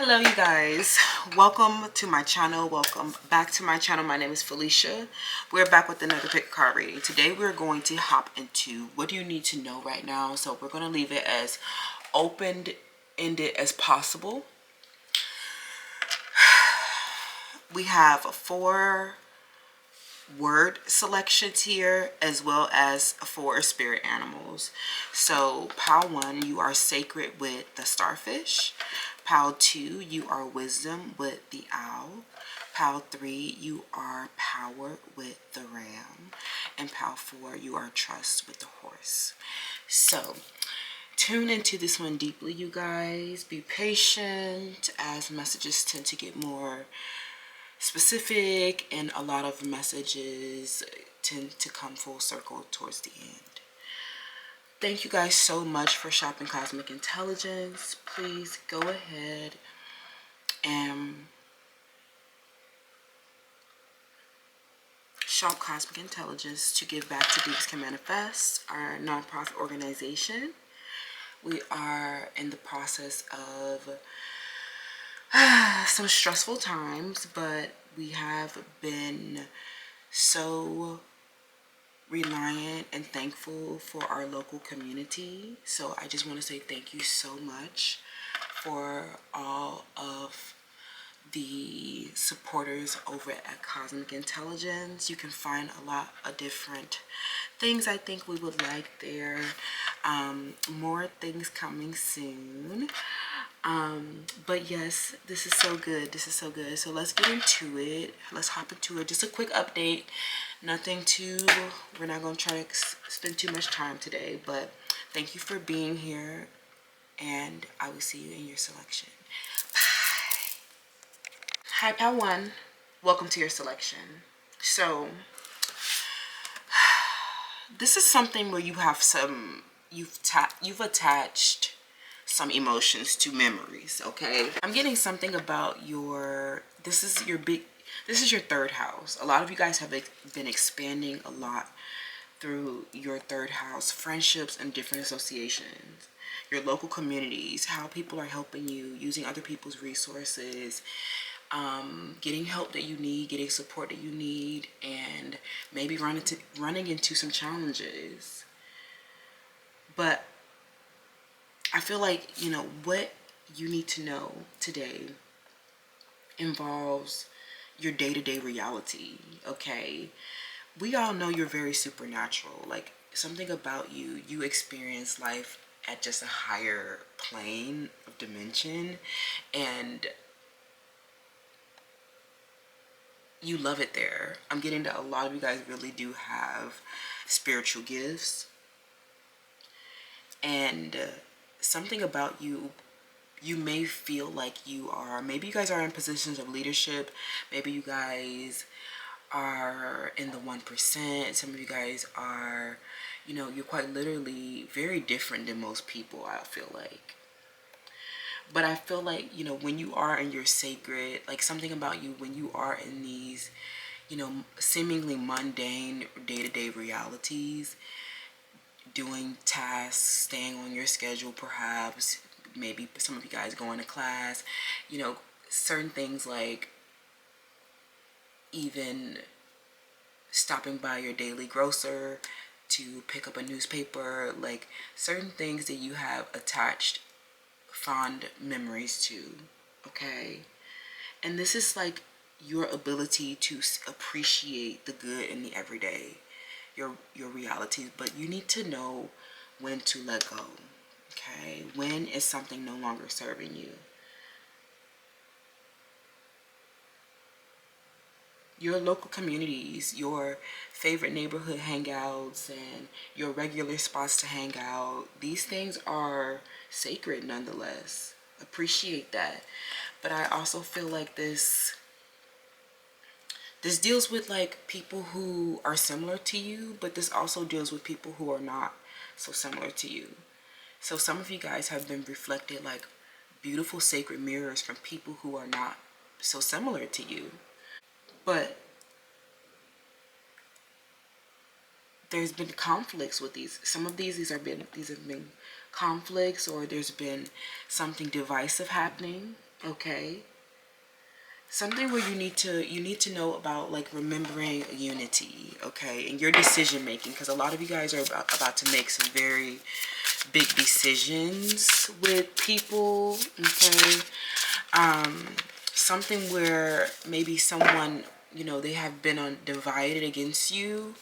Hello you guys, welcome to my channel. Welcome back to my channel. My name is Felicia. We're back with another pick card reading. Today we're going to hop into what do you need to know right now. So we're going to leave it as open-ended as possible. We have 4 word selections here as well as 4 spirit animals. So pile 1, you are sacred with the starfish. Pile 2, you are wisdom with the owl. Pile 3, you are power with the ram. And pile 4, you are trust with the horse. So tune into this one deeply, you guys. Be patient as messages tend to get more specific and a lot of messages tend to come full circle towards the end. Thank you guys so much for shopping Cosmic Intelligence. Please go ahead and shop Cosmic Intelligence to give back to Deeps Can Manifest, our nonprofit organization. We are in the process of some stressful times, but we have been so reliant and thankful for our local community. So I just want to say thank you so much for all of the supporters over at Cosmic Intelligence. You can find a lot of different things I think we would like there. More things coming soon. But yes, this is so good. This is so good. So let's get into it. Let's hop into it. Just a quick update. Nothing too, we're not going to try to spend too much time today, but thank you for being here and I will see you in your selection. Bye. Hi, Pal 1. Welcome to your selection. So this is something where you have you've attached some emotions to memories, okay? I'm getting something about this is your 3rd house. A lot of you guys have been expanding a lot through your 3rd house, friendships and different associations, your local communities, how people are helping you, using other people's resources, getting help that you need, getting support that you need, and maybe running into some challenges. But I feel like, what you need to know today involves your day-to-day reality, okay? We all know you're very supernatural. Like, something about you experience life at just a higher plane of dimension, and you love it there. I'm getting that a lot of you guys really do have spiritual gifts, and something about you may feel like maybe you guys are in positions of leadership, maybe you guys are in the 1%, some of you guys are, you're quite literally very different than most people, I feel like. But I feel like, when you are in your sacred, like something about you, when you are in these, seemingly mundane day-to-day realities, doing tasks, staying on your schedule perhaps, maybe some of you guys going to class, certain things like even stopping by your daily grocer to pick up a newspaper, like certain things that you have attached fond memories to, okay? And this is like your ability to appreciate the good in the everyday, your realities, but you need to know when to let go, okay? When is something no longer serving you? Your local communities, your favorite neighborhood hangouts, and your regular spots to hang out, these things are sacred nonetheless. Appreciate that. But I also feel like this deals with like people who are similar to you, but this also deals with people who are not so similar to you. So some of you guys have been reflected like beautiful sacred mirrors from people who are not so similar to you. But there's been conflicts with these. Some of these have been conflicts, or there's been something divisive happening. Okay. Something where you need to know about like remembering unity, okay, and your decision making, because a lot of you guys are about to make some very big decisions with people, okay. Something where maybe someone, you know, they have been on divided against you,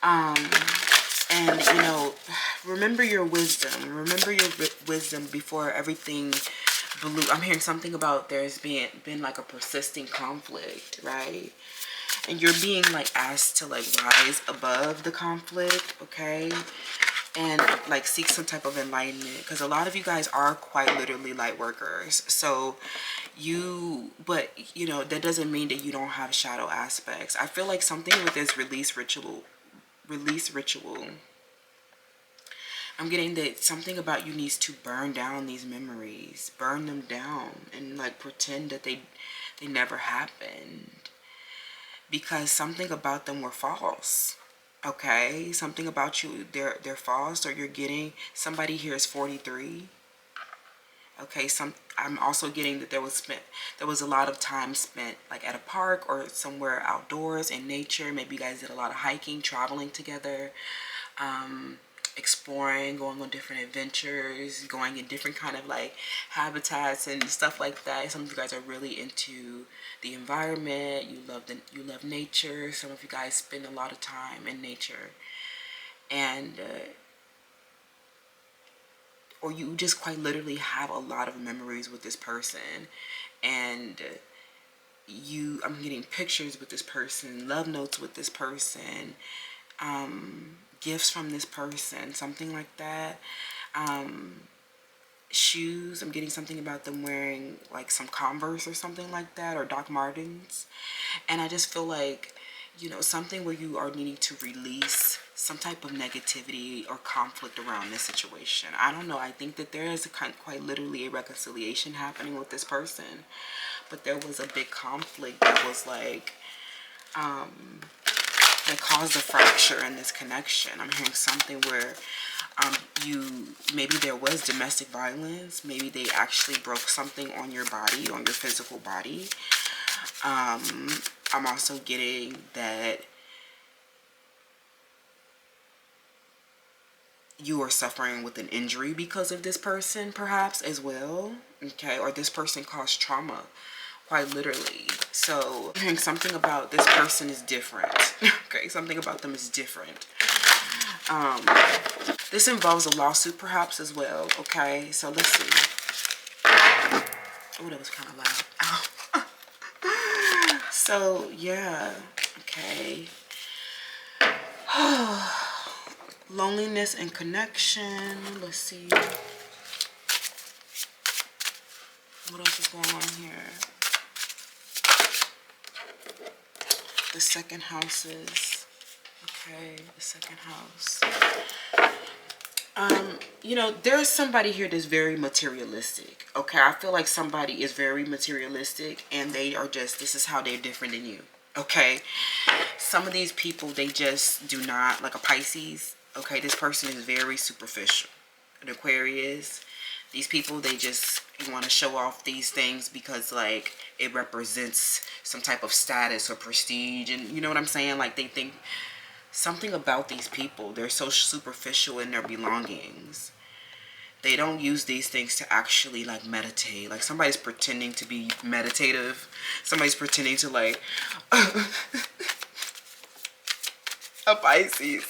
and you know, remember your wisdom, wisdom before everything blue. I'm hearing something about there's been like a persisting conflict, right? And you're being like asked to like rise above the conflict, okay? And like seek some type of enlightenment, because a lot of you guys are quite literally light workers. So but you know, that doesn't mean that you don't have shadow aspects. I feel like something with this release ritual, I'm getting that something about you needs to burn down these memories, burn them down, and like pretend that they never happened, because something about them were false. Okay, something about you, they're false, or you're getting somebody here is 43. Okay, I'm also getting that there was a lot of time spent like at a park or somewhere outdoors in nature. Maybe you guys did a lot of hiking, traveling together, exploring, going on different adventures, going in different kind of like habitats and stuff like that. Some of you guys are really into the environment. You love nature. Some of you guys spend a lot of time in nature, and or you just quite literally have a lot of memories with this person, and I'm getting pictures with this person, love notes with this person, gifts from this person, something like that. Shoes, I'm getting something about them wearing like some Converse or something like that, or Doc Martens. And I just feel like, you know, something where you are needing to release some type of negativity or conflict around this situation. I don't know. I think that there is quite literally a reconciliation happening with this person, but there was a big conflict that was like, that caused a fracture in this connection. I'm hearing something where maybe there was domestic violence. Maybe they actually broke something on your body, on your physical body. I'm also getting that you are suffering with an injury because of this person, perhaps, as well. Okay, or this person caused trauma, quite literally. So I'm hearing something about this person is different. Okay, something about them is different. This involves a lawsuit, perhaps, as well. Okay, so let's see. Oh, that was kind of loud. Ow. So, yeah. Okay. Loneliness and connection. Let's see. What else is going on here? The second houses. Okay, the second house. You know, there's somebody here that's very materialistic. Okay, I feel like somebody is very materialistic, and they are just, this is how they're different than you. Okay, some of these people, they just do not, like a Pisces. Okay, this person is very superficial. An Aquarius, these people, they just want to show off these things because like it represents some type of status or prestige, and you know what I'm saying, like they think something about these people, they're so superficial in their belongings. They don't use these things to actually like meditate. Like somebody's pretending to be meditative, somebody's pretending to like a Pisces.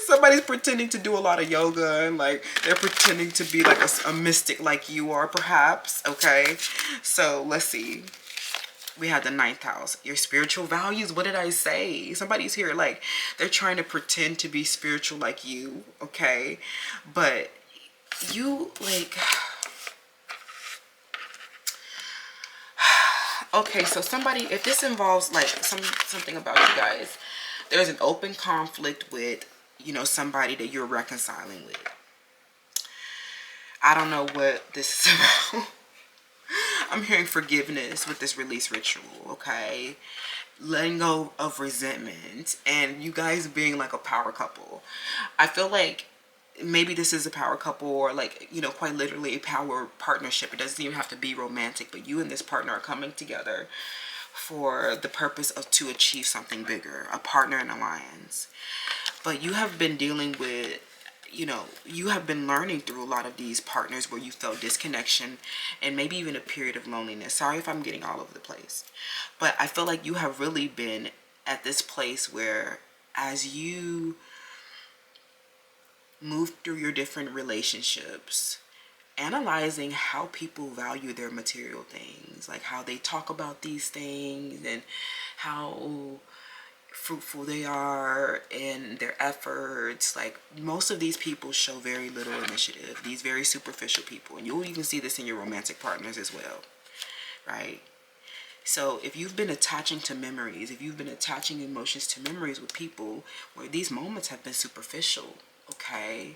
Somebody's pretending to do a lot of yoga, and like they're pretending to be like a mystic like you are, perhaps. Okay, so let's see. We have the ninth house. Your spiritual values. What did I say? Somebody's here like they're trying to pretend to be spiritual like you. Okay, but you like. Okay, so somebody, if this involves like something about you guys, there's an open conflict with, you know, somebody that you're reconciling with. I don't know what this is about. I'm hearing forgiveness with this release ritual, okay? Letting go of resentment, and you guys being like a power couple. I feel like maybe this is a power couple, or like, you know, quite literally a power partnership. It doesn't even have to be romantic, but you and this partner are coming together for the purpose of to achieve something bigger, a partner in alliance. But you have been dealing with, you know, you have been learning through a lot of these partners where you felt disconnection and maybe even a period of loneliness. Sorry if I'm getting all over the place, but I feel like you have really been at this place where, as you move through your different relationships, analyzing how people value their material things, like how they talk about these things and how fruitful they are in their efforts. Like, most of these people show very little initiative, these very superficial people, and you'll even see this in your romantic partners as well, right? So if you've been attaching to memories, if you've been attaching emotions to memories with people where these moments have been superficial, okay,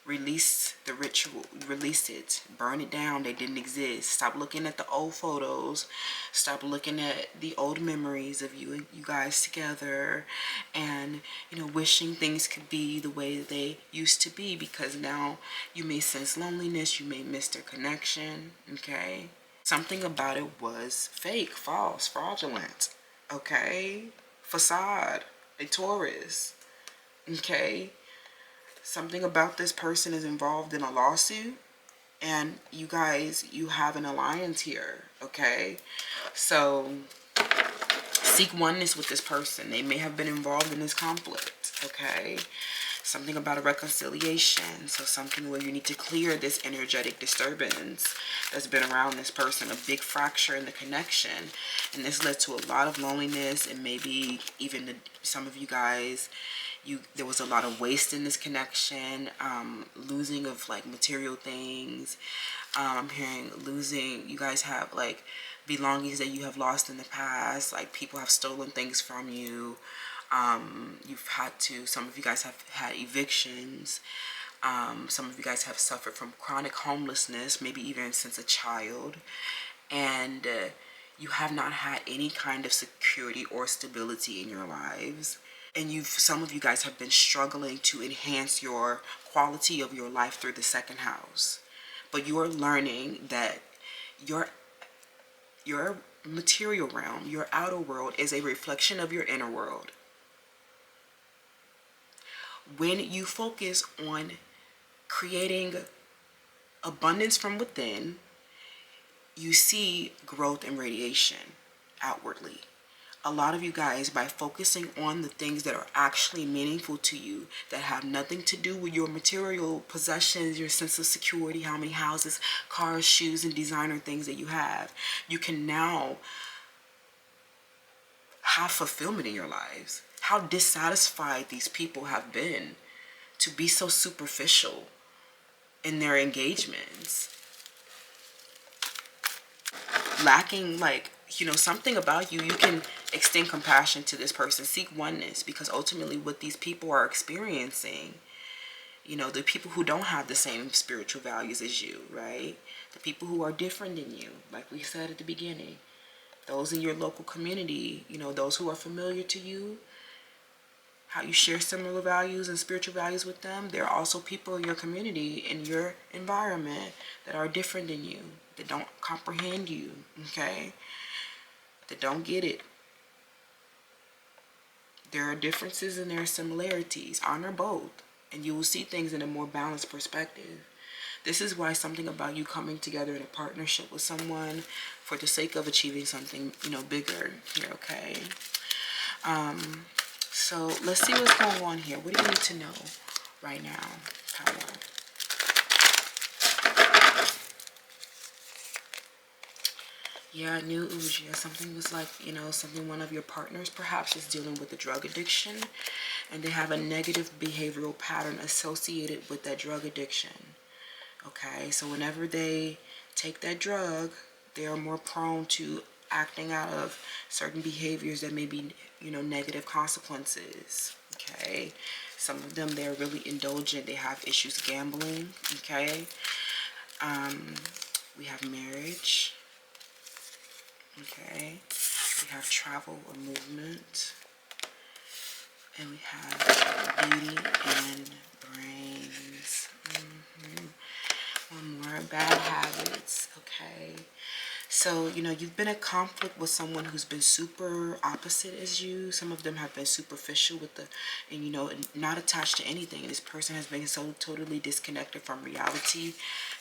release the ritual, release it, burn it down. They didn't exist. Stop looking at the old photos, stop looking at the old memories of you guys together, and, you know, wishing things could be the way that they used to be, because now you may sense loneliness, you may miss their connection, okay? Something about it was fake, false, fraudulent, okay? Facade, a Taurus, okay? Something about this person is involved in a lawsuit, and you guys, you have an alliance here, okay? So seek oneness with this person. They may have been involved in this conflict, okay? Something about a reconciliation. So something where you need to clear this energetic disturbance that's been around this person, a big fracture in the connection. And this led to a lot of loneliness, and maybe even some of you guys, there was a lot of waste in this connection, losing of like material things. I'm hearing losing, you guys have like belongings that you have lost in the past, like people have stolen things from you. You've had to, some of you guys have had evictions. Some of you guys have suffered from chronic homelessness, maybe even since a child. And you have not had any kind of security or stability in your lives. And some of you guys have been struggling to enhance your quality of your life through the second house. But you are learning that your material realm, your outer world, is a reflection of your inner world. When you focus on creating abundance from within, you see growth and radiation outwardly. A lot of you guys, by focusing on the things that are actually meaningful to you, that have nothing to do with your material possessions, your sense of security, how many houses, cars, shoes, and designer things that you have, you can now have fulfillment in your lives. How dissatisfied these people have been to be so superficial in their engagements. Lacking, like, you know, something about you, you can extend compassion to this person. Seek oneness, because ultimately what these people are experiencing, you know, the people who don't have the same spiritual values as you, right? The people who are different than you, like we said at the beginning. Those in your local community, you know, those who are familiar to you, how you share similar values and spiritual values with them. There are also people in your community, in your environment, that are different than you, that don't comprehend you, okay? That don't get it. There are differences and there are similarities. Honor both, and you will see things in a more balanced perspective. This is why something about you coming together in a partnership with someone for the sake of achieving something, you know, bigger here, okay? So let's see what's going on here. What do you need to know right now, Power? Yeah, new Uja. Something was like, you know, something one of your partners perhaps is dealing with a drug addiction, and they have a negative behavioral pattern associated with that drug addiction. Okay, so whenever they take that drug, they are more prone to acting out of certain behaviors that may be, you know, negative consequences. Okay, some of them, they're really indulgent. They have issues gambling. Okay, we have marriage. Okay, we have travel or movement, and we have beauty and brains. One more, bad habits. Okay. So, you know, you've been in conflict with someone who's been super opposite as you. Some of them have been superficial with and you know, not attached to anything. This person has been so totally disconnected from reality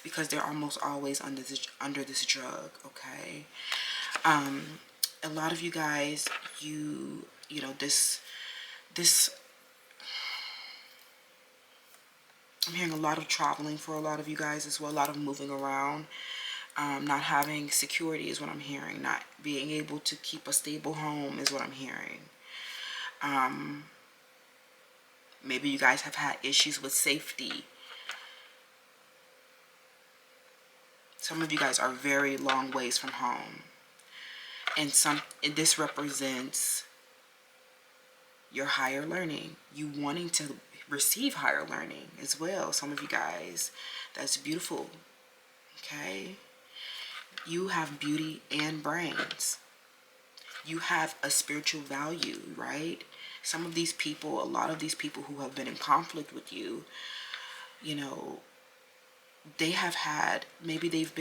because they're almost always under this drug, okay? A lot of you guys, you know, this, I'm hearing a lot of traveling for a lot of you guys as well, a lot of moving around. Not having security is what I'm hearing. Not being able to keep a stable home is what I'm hearing. Maybe you guys have had issues with safety. Some of you guys are very long ways from home. And this represents your higher learning. You wanting to receive higher learning as well. Some of you guys, that's beautiful. Okay? You have beauty and brains. You have a spiritual value, right? Some of these people, a lot of these people who have been in conflict with you, you know, they have had, maybe they've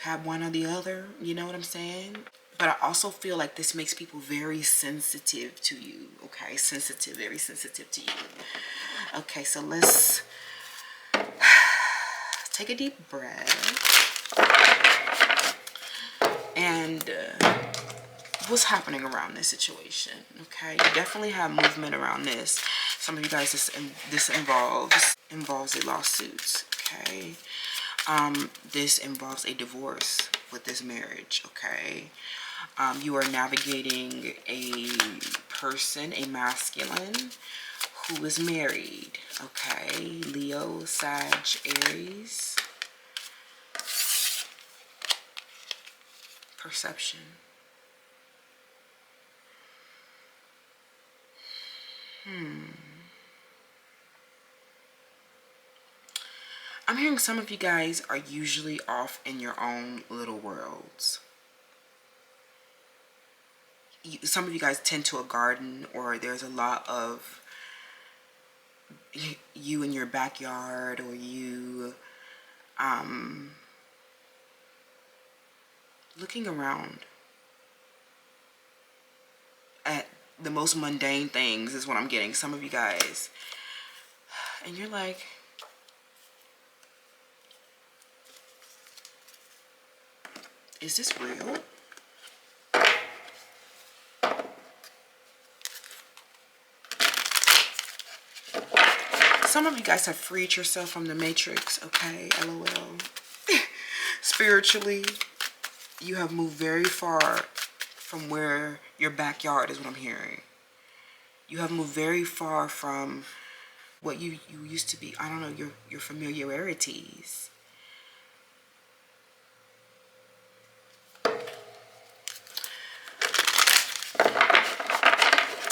had one or the other, you know what I'm saying? But I also feel like this makes people very sensitive to you, okay? Sensitive, very sensitive to you. Okay, so let's take a deep breath. And what's happening around this situation, okay? You definitely have movement around this. Some of you guys, this involves a lawsuit, okay? This involves a divorce with this marriage, okay? You are navigating a person, a masculine, who is married, okay? Leo, Sag, Aries. Perception. I'm hearing some of you guys are usually off in your own little worlds. Some of you guys tend to a garden, or there's a lot of you in your backyard, or you looking around at the most mundane things is what I'm getting. Some of you guys, and you're like, is this real? Some of you guys have freed yourself from the matrix, okay? LOL. Spiritually, you have moved very far from where your backyard is what I'm hearing. You have moved very far from what you used to be. I don't know, your familiarities.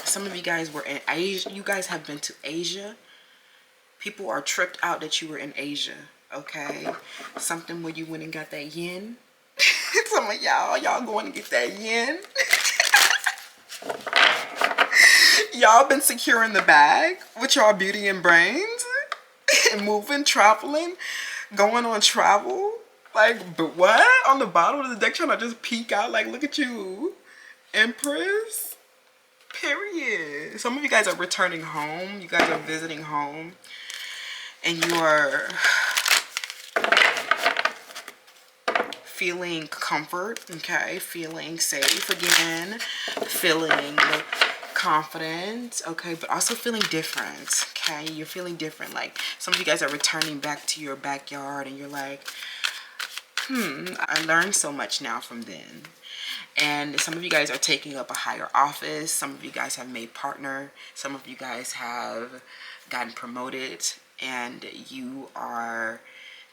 Some of you guys were in Asia. You guys have been to Asia. People are tripped out that you were in Asia, okay? Something where you went and got that yen. Some of y'all going to get that yen. Y'all been securing the bag with y'all beauty and brains and moving, traveling, going on travel. Like, but what? On the bottom of the deck trying to just peek out like, look at you, Empress. Period. Some of you guys are returning home. You guys are visiting home. And you are feeling comfort, okay? Feeling safe again. Feeling confident, okay? But also feeling different, okay? You're feeling different. Like, some of you guys are returning back to your backyard and you're like, I learned so much now from then. And some of you guys are taking up a higher office. Some of you guys have made partner. Some of you guys have gotten promoted. And you are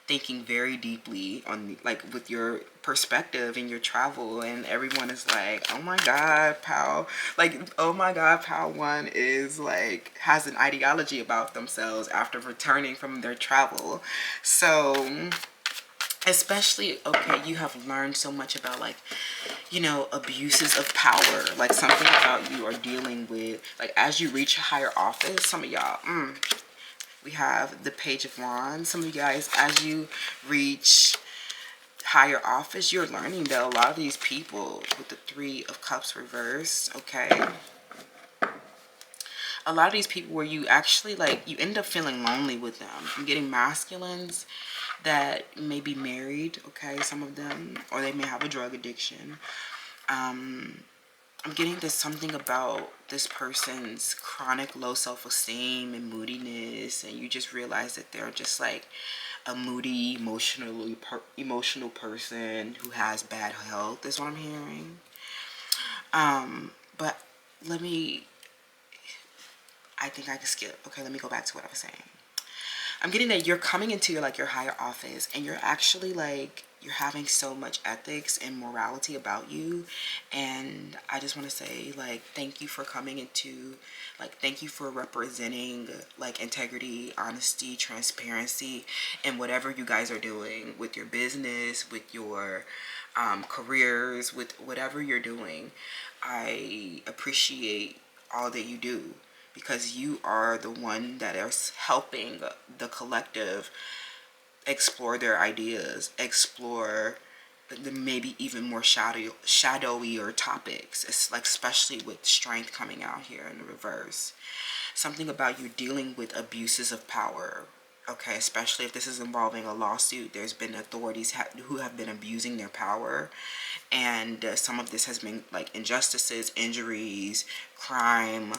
thinking very deeply on, like, with your perspective and your travel. And everyone is like, oh my God, pal. Like, oh my God, pal one is like, has an ideology about themselves after returning from their travel. So, especially, okay, you have learned so much about, like, you know, abuses of power. Like, something about you are dealing with, like, as you reach a higher office, some of y'all, We have the Page of Wands. Some of you guys, as you reach higher office, you're learning that a lot of these people with the Three of Cups reversed, okay? A lot of these people where you actually like, you end up feeling lonely with them. I'm getting masculines that may be married, okay, some of them, or they may have a drug addiction. I'm getting this something about this person's chronic low self-esteem and moodiness, and you just realize that they're just like a moody, emotional person who has bad health, is what I'm hearing. But let me, I think I can skip. Okay, let me go back to what I was saying. I'm getting that you're coming into your higher office, and you're actually like, you're having so much ethics and morality about you. And I just want to say, like, thank you for coming into, like, thank you for representing like integrity, honesty, transparency in whatever you guys are doing with your business, with your careers, with whatever you're doing. I appreciate all that you do, because you are the one that is helping the collective explore their ideas, explore the maybe even more shadowier topics. It's like, especially with strength coming out here in the reverse. Something about you dealing with abuses of power. Okay, especially if this is involving a lawsuit, there's been authorities who have been abusing their power, and some of this has been like injustices, injuries, crime.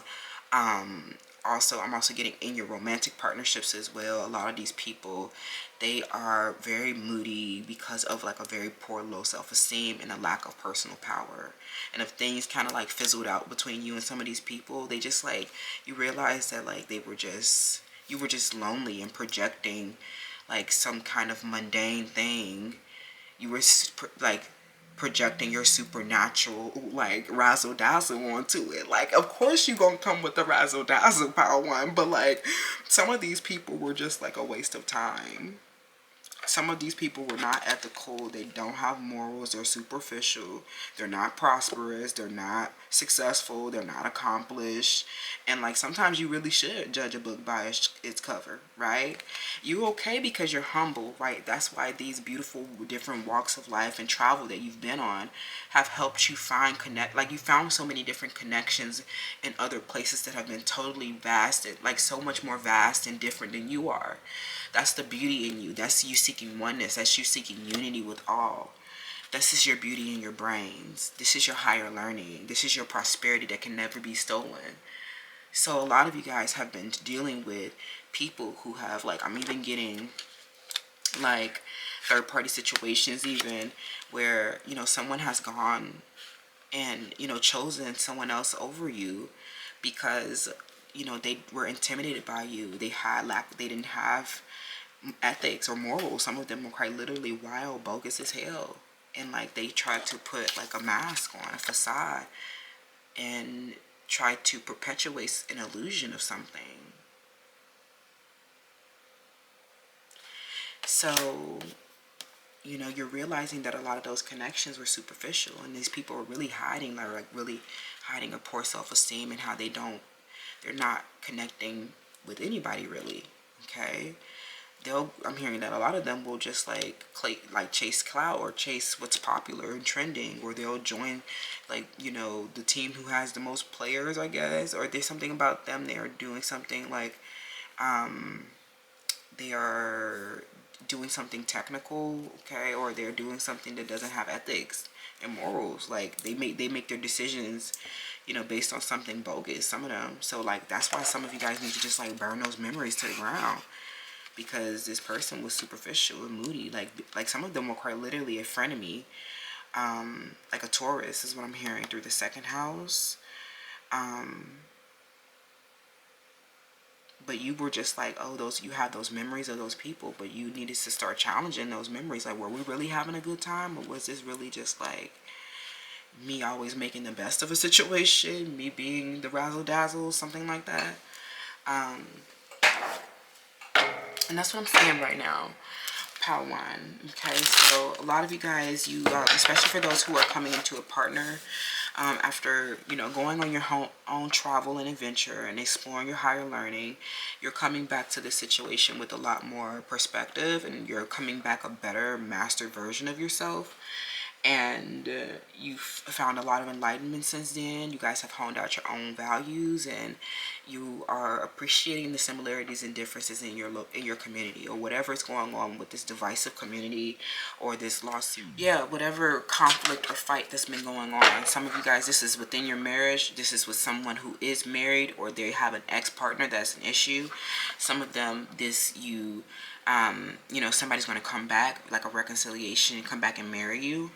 Also, I'm also getting in your romantic partnerships as well. A lot of these people, they are very moody because of like a very poor low self-esteem and a lack of personal power. And if things kind of like fizzled out between you and some of these people, they just like, you realize that like you were just lonely and projecting like some kind of mundane thing. You were like projecting your supernatural like razzle dazzle onto it. Like, of course you gonna come with the razzle dazzle, power one, but like some of these people were just like a waste of time. Some of these people were not ethical. They don't have morals. They're superficial. They're not prosperous. They're not successful. They're not accomplished. And like, sometimes you really should judge a book by its cover, right? You're okay because you're humble, right? That's why these beautiful different walks of life and travel that you've been on have helped you like you found so many different connections in other places that have been totally vast, like so much more vast and different than you are. That's the beauty in you. That's you seeking oneness. That's you seeking unity with all. This is your beauty in your brains. This is your higher learning. This is your prosperity that can never be stolen. So a lot of you guys have been dealing with people who have like, I'm even getting like third party situations even where, you know, someone has gone and, you know, chosen someone else over you because, you know, they were intimidated by you. They didn't have ethics or morals. Some of them were quite literally wild, bogus as hell. And like, they tried to put like a mask on, a facade, and try to perpetuate an illusion of something. So, you know, you're realizing that a lot of those connections were superficial, and these people are really hiding, like really hiding a poor self-esteem and how they're not connecting with anybody really, okay? I'm hearing that a lot of them will just like chase clout or chase what's popular and trending, or they'll join like, you know, the team who has the most players, I guess, or there's something about them, they are doing something like they are doing something technical, okay, or they're doing something that doesn't have ethics and morals. Like they make their decisions, you know, based on something bogus, some of them. So like, that's why some of you guys need to just like burn those memories to the ground, because this person was superficial and moody. Like some of them were quite literally a frenemy, like a Taurus is what I'm hearing through the second house. But you were just like, oh, you have those memories of those people, but you needed to start challenging those memories. Like, were we really having a good time, or was this really just like me always making the best of a situation, me being the razzle dazzle, something like that? And that's what I'm saying right now. Power one. Okay, so a lot of you guys, especially for those who are coming into a partner, After, going on your own travel and adventure and exploring your higher learning, you're coming back to the situation with a lot more perspective, and you're coming back a better master version of yourself. And you've found a lot of enlightenment since then. You guys have honed out your own values, and you are appreciating the similarities and differences in your community, or whatever is going on with this divisive community or this lawsuit. Yeah, whatever conflict or fight that's been going on. Some of you guys, this is within your marriage. This is with someone who is married, or they have an ex-partner that's an issue. Some of them, somebody's going to come back, like a reconciliation, come back and marry you.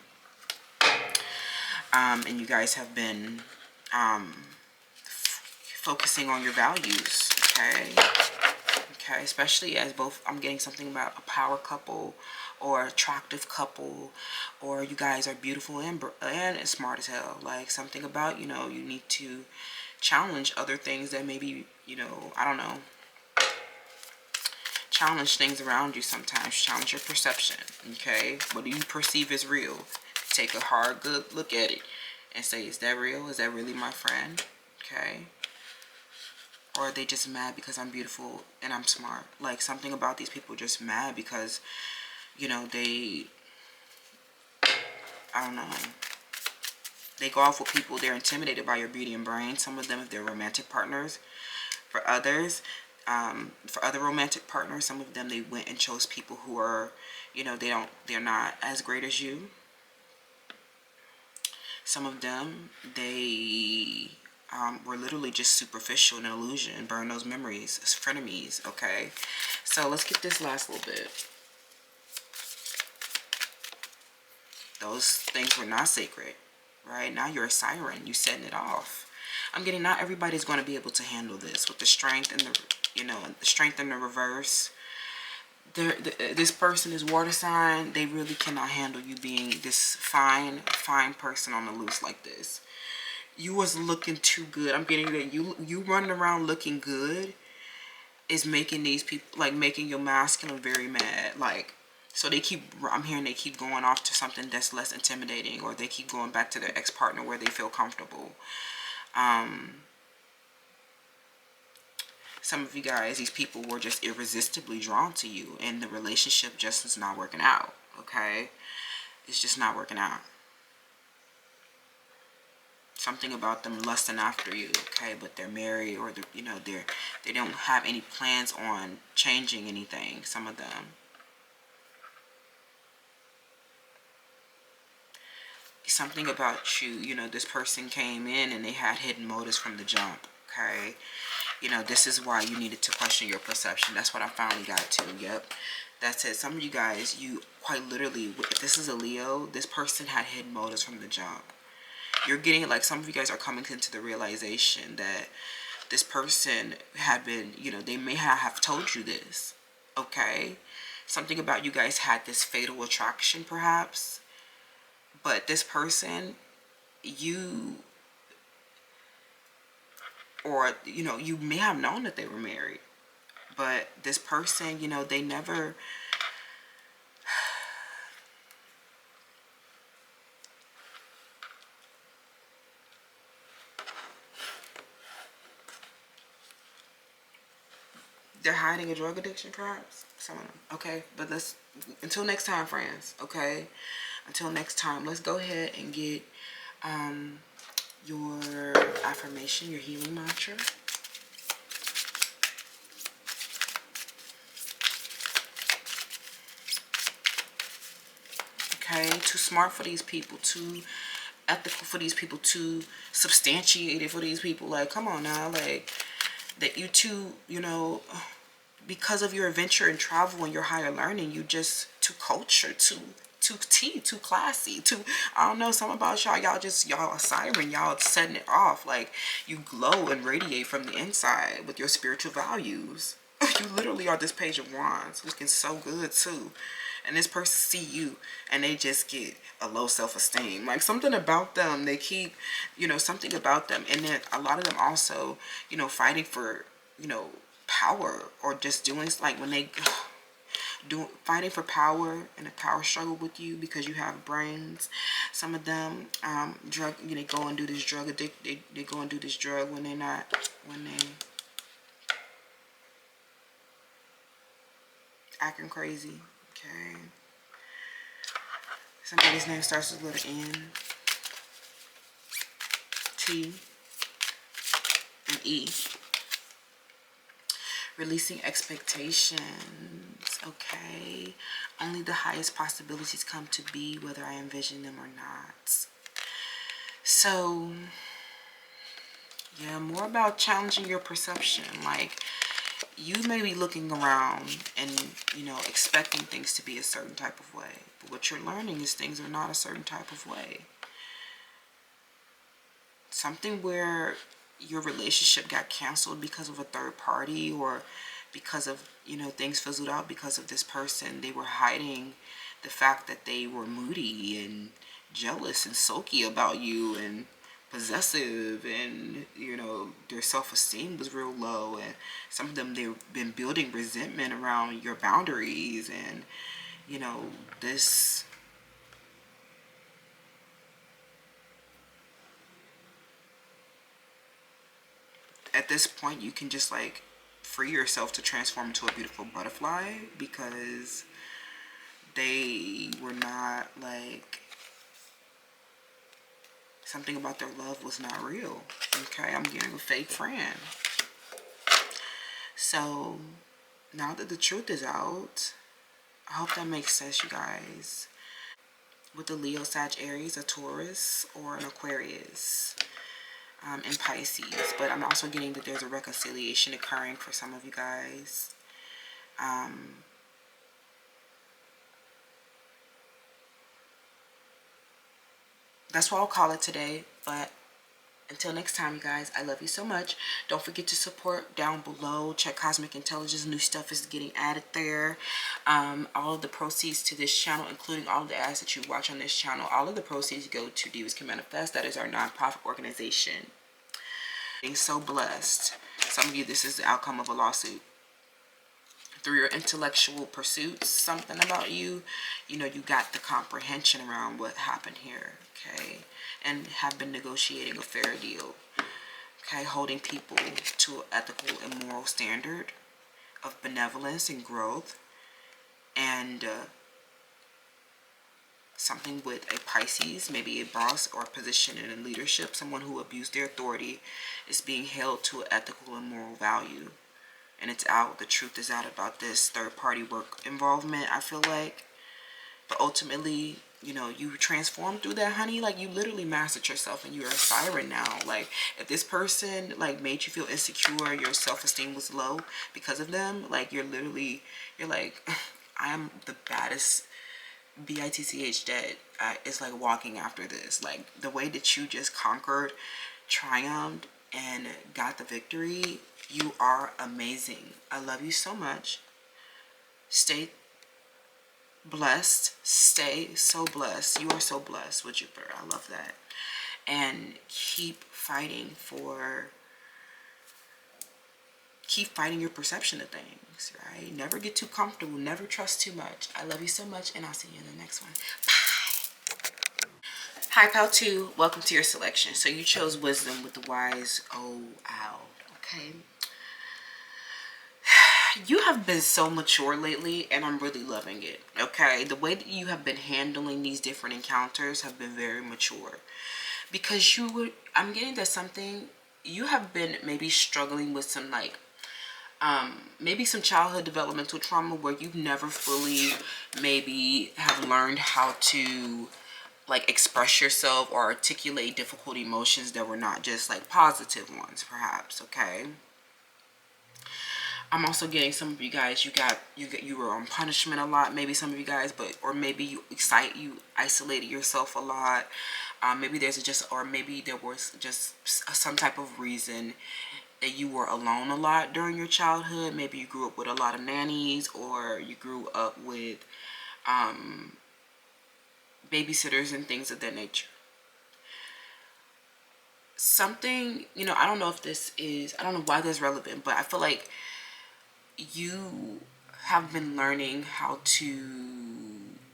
And you guys have been focusing on your values, okay, especially as both, I'm getting something about a power couple or attractive couple, or you guys are beautiful and smart as hell. Like, something about, you need to challenge other things that maybe, I don't know, challenge things around you sometimes, challenge your perception, okay? What do you perceive as real? Take a hard, good look at it and say, is that real? Is that really my friend? Okay? Or are they just mad because I'm beautiful and I'm smart? Like, something about these people just mad because, I don't know. They go off with people, they're intimidated by your beauty and brain. Some of them, if they're romantic partners. For others, for other romantic partners, some of them, they went and chose people who are, they're not as great as you. Some of them, they were literally just superficial, an illusion, burn those memories as frenemies, okay? So let's get this last little bit. Those things were not sacred, right? Now you're a siren, you setting it off. I'm getting, not everybody's going to be able to handle this with the strength and the strength in the reverse. This person is water sign. They really cannot handle you being this fine person on the loose like this. You was looking too good. I'm getting that you running around looking good is making these people, like, making your masculine very mad. Like, so I'm hearing they keep going off to something that's less intimidating, or they keep going back to their ex-partner where they feel comfortable. Some of you guys, these people were just irresistibly drawn to you, and the relationship just is not working out, okay? It's just not working out. Something about them lusting after you, okay? But they're married, or they don't have any plans on changing anything, some of them. Something about you, this person came in and they had hidden motives from the jump, okay? This is why you needed to question your perception. That's what I finally got to. Yep. That's it. Some of you guys, you quite literally, if this is a Leo, this person had hidden motives from the jump. You're getting, like, some of you guys are coming into the realization that this person had been, they may have told you this, okay? Something about you guys had this fatal attraction, perhaps. But this person, you may have known that they were married, but this person, they never, they're hiding a drug addiction, perhaps, some of them, okay? But until next time, friends, okay? Until next time, let's go ahead and get your affirmation, your healing mantra. Okay, too smart for these people, too ethical for these people, too substantiated for these people. Like, come on now, like, that you too, because of your adventure and travel and your higher learning, you just too cultured, too too classy, too, I don't know, something about y'all a siren, y'all setting it off. Like, you glow and radiate from the inside with your spiritual values. You literally are this Page of Wands, looking so good too. And this person see you and they just get a low self-esteem. Like, something about them, they keep, something about them. And then a lot of them also, fighting for, power, or just doing, like, fighting for power and a power struggle with you because you have brains. Some of them they go and do this drug addict. They go and do this drug when they acting crazy. Okay. Somebody's name starts with letter N, T, and E. Releasing expectations. Okay. Only the highest possibilities come to be, whether I envision them or not. So, yeah, more about challenging your perception. Like, you may be looking around and, expecting things to be a certain type of way. But what you're learning is things are not a certain type of way. Something where your relationship got canceled because of a third party, or because of, things fizzled out because of this person. They were hiding the fact that they were moody and jealous and sulky about you and possessive, and their self-esteem was real low, and some of them, they've been building resentment around your boundaries, and this at this point you can just like free yourself to transform into a beautiful butterfly, because they were not like, something about their love was not real. Okay, I'm getting a fake friend. So now that the truth is out, I hope that makes sense, you guys. With the Leo, Sag, Aries, a Taurus, or an Aquarius, and Pisces. But I'm also getting that there's a reconciliation occurring for some of you guys. That's what I'll call it today. But until next time, you guys, I love you so much. Don't forget to support down below. Check Cosmic Intelligence. New stuff is getting added there. All of the proceeds to this channel, including all of the ads that you watch on this channel, all of the proceeds go to Divas Can Manifest. That is our nonprofit organization. Being so blessed. Some of you, this is the outcome of a lawsuit. Through your intellectual pursuits, something about you, you got the comprehension around what happened here, okay? And have been negotiating a fair deal, okay? Holding people to an ethical and moral standard of benevolence and growth. And something with a Pisces, maybe a boss or a position in leadership, someone who abused their authority, is being held to an ethical and moral value. And it's out. The truth is out about this third-party work involvement, I feel like. But ultimately, you transform through that, honey. Like, you literally mastered yourself and you're a siren now. Like, if this person, like, made you feel insecure, your self-esteem was low because of them, like, you're like, I am the baddest bitch that is, like, walking after this. Like, the way that you just conquered, triumphed, and got the victory, you are amazing. I love you so much. Stay blessed. Stay so blessed. You are so blessed with Jupiter. I love that. And keep fighting your perception of things, right? Never get too comfortable. Never trust too much. I love you so much, and I'll see you in the next one. Bye. Hi, Pal 2. Welcome to your selection. So you chose wisdom with the wise owl. Okay. You have been so mature lately, and I'm really loving it. Okay, the way that you have been handling these different encounters have been very mature, because I'm getting that something, you have been maybe struggling with some, like, maybe some childhood developmental trauma where you've never fully maybe have learned how to, like, express yourself or articulate difficult emotions that were not just like positive ones, perhaps. Okay, I'm also getting some of you guys, you were on punishment a lot, maybe some of you guys, or maybe you isolated yourself a lot. Maybe maybe there was just some type of reason that you were alone a lot during your childhood. Maybe you grew up with a lot of nannies, or you grew up with babysitters and things of that nature. Something, I don't know if this is, I don't know why this is relevant, but I feel like you have been learning how to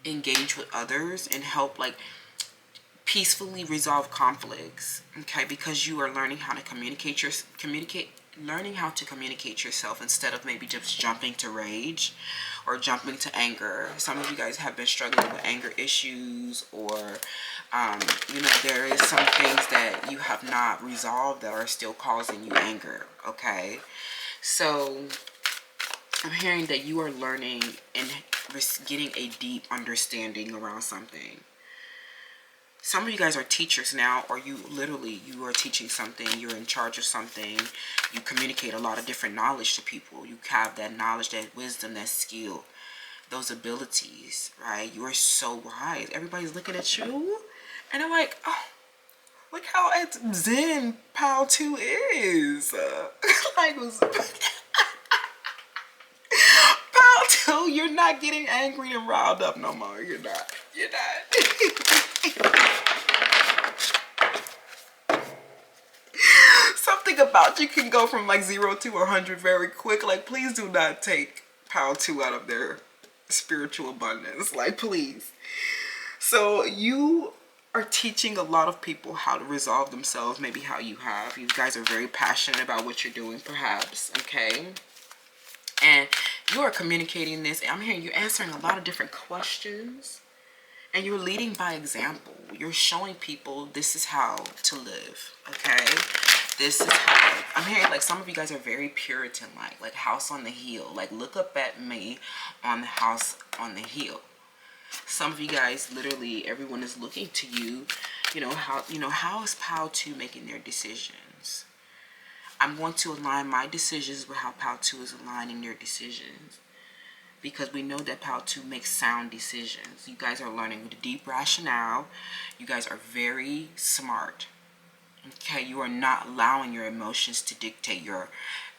engage with others and help like peacefully resolve conflicts, okay, because you are learning how to learning how to communicate yourself instead of maybe just jumping to rage or jumping to anger. Some of you guys have been struggling with anger issues, or there is some things that you have not resolved that are still causing you anger, okay? So I'm hearing that you are learning and getting a deep understanding around something. Some of you guys are teachers now, or you are teaching something, you're in charge of something, you communicate a lot of different knowledge to people. You have that knowledge, that wisdom, that skill, those abilities, right? You are so wise. Everybody's looking at you, and I'm like, oh, look how zen Pal 2 is. Like, Pal 2, you're not getting angry and riled up no more. You're not. Something about you can go from like 0 to 100 very quick. Like, please do not take Pal 2 out of their spiritual abundance. Like, please. So you are teaching a lot of people how to resolve themselves. Maybe how you have. You guys are very passionate about what you're doing, perhaps. Okay. And you are communicating this. I'm hearing you answering a lot of different questions. And you're leading by example. You're showing people this is how to live, okay? This is how. I'm hearing like some of you guys are very Puritan-like house on the hill. Like, look up at me on the house on the hill. Some of you guys, literally, everyone is looking to you. How is Pal 2 making their decisions? I'm going to align my decisions with how Pal 2 is aligning their decisions. Because we know that Pal 2 makes sound decisions. You guys are learning with deep rationale. You guys are very smart. Okay, you are not allowing your emotions to dictate your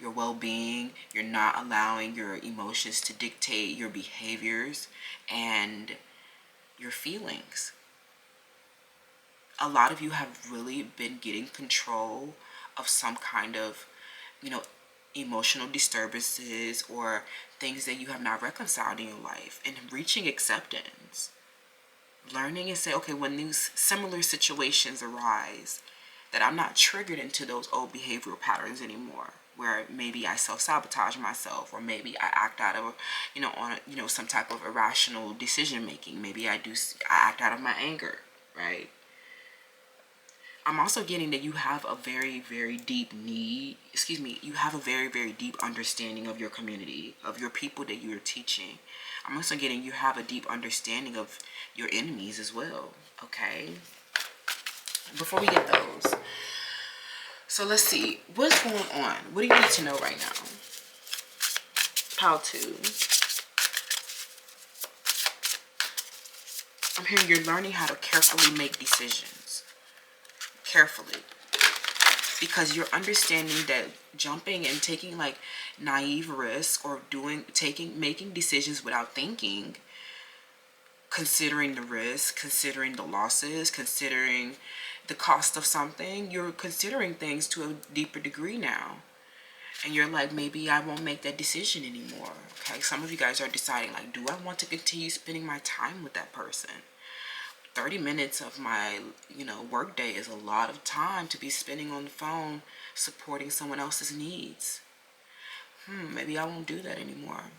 well-being. You're not allowing your emotions to dictate your behaviors and your feelings. A lot of you have really been getting control of some kind of, emotional disturbances or things that you have not reconciled in your life, and reaching acceptance. Learning and say, okay, when these similar situations arise, that I'm not triggered into those old behavioral patterns anymore, where maybe I self-sabotage myself, or maybe I act out of, some type of irrational decision making. Maybe I act out of my anger, right? I'm also getting that you have a very, very deep you have a very, very deep understanding of your community, of your people that you are teaching. I'm also getting you have a deep understanding of your enemies as well, okay? Before we get those, so let's see, what's going on? What do you need to know right now? Pal 2. I'm hearing you're learning how to carefully make decisions. Carefully. Because you're understanding that jumping and taking like naive risks, or making decisions without thinking, considering the risk, considering the losses, considering the cost of something, you're considering things to a deeper degree now. And you're like, maybe I won't make that decision anymore. Okay, some of you guys are deciding, like, do I want to continue spending my time with that person? 30 minutes of my, work day is a lot of time to be spending on the phone supporting someone else's needs. Maybe I won't do that anymore.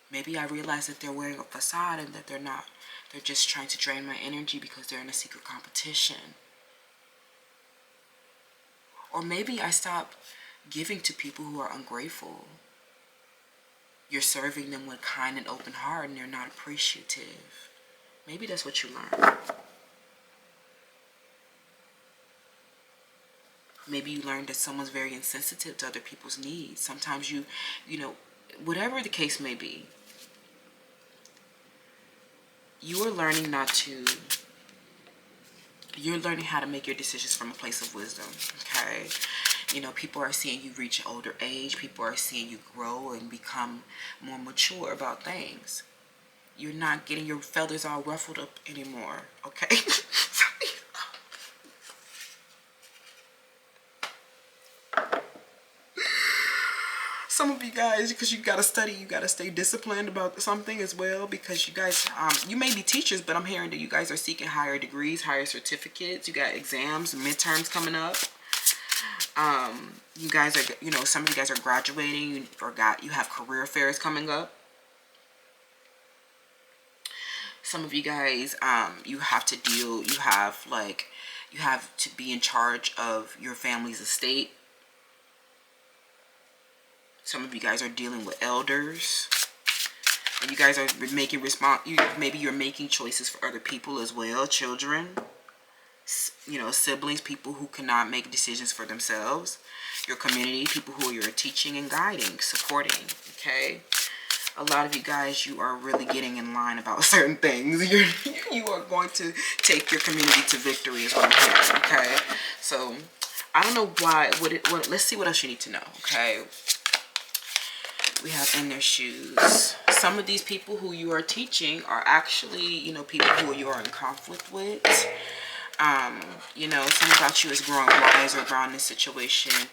Maybe I realize that they're wearing a facade and that they're not. They're just trying to drain my energy because they're in a secret competition. Or maybe I stop giving to people who are ungrateful. You're serving them with kind and open heart, and they're not appreciative. Maybe that's what you learn. Maybe you learned that someone's very insensitive to other people's needs. Sometimes whatever the case may be, you're learning how to make your decisions from a place of wisdom, okay? People are seeing you reach older age. People are seeing you grow and become more mature about things. You're not getting your feathers all ruffled up anymore, okay? some of you guys, because you got to study, you got to stay disciplined about something as well, because you guys, you may be teachers, but I'm hearing that you guys are seeking higher degrees, higher certificates. You got exams, midterms coming up. You guys are, you know, some of you guys are graduating, you have career fairs coming up. Some of you guys, you have to be in charge of your family's estate. Some of you guys are dealing with elders. And you guys are making maybe you're making choices for other people as well, children, you know, siblings, people who cannot make decisions for themselves, your community, people who you're teaching and guiding, supporting, okay? A lot of you guys, you are really getting in line about certain things. You are going to take your community to victory is what I'm hearing, okay? So, I don't know why, let's see what else you need to know, okay? We have in their shoes. Some of these people who you are teaching are actually, you know, people who you are in conflict with. You know, something about you is growing wiser around this situation,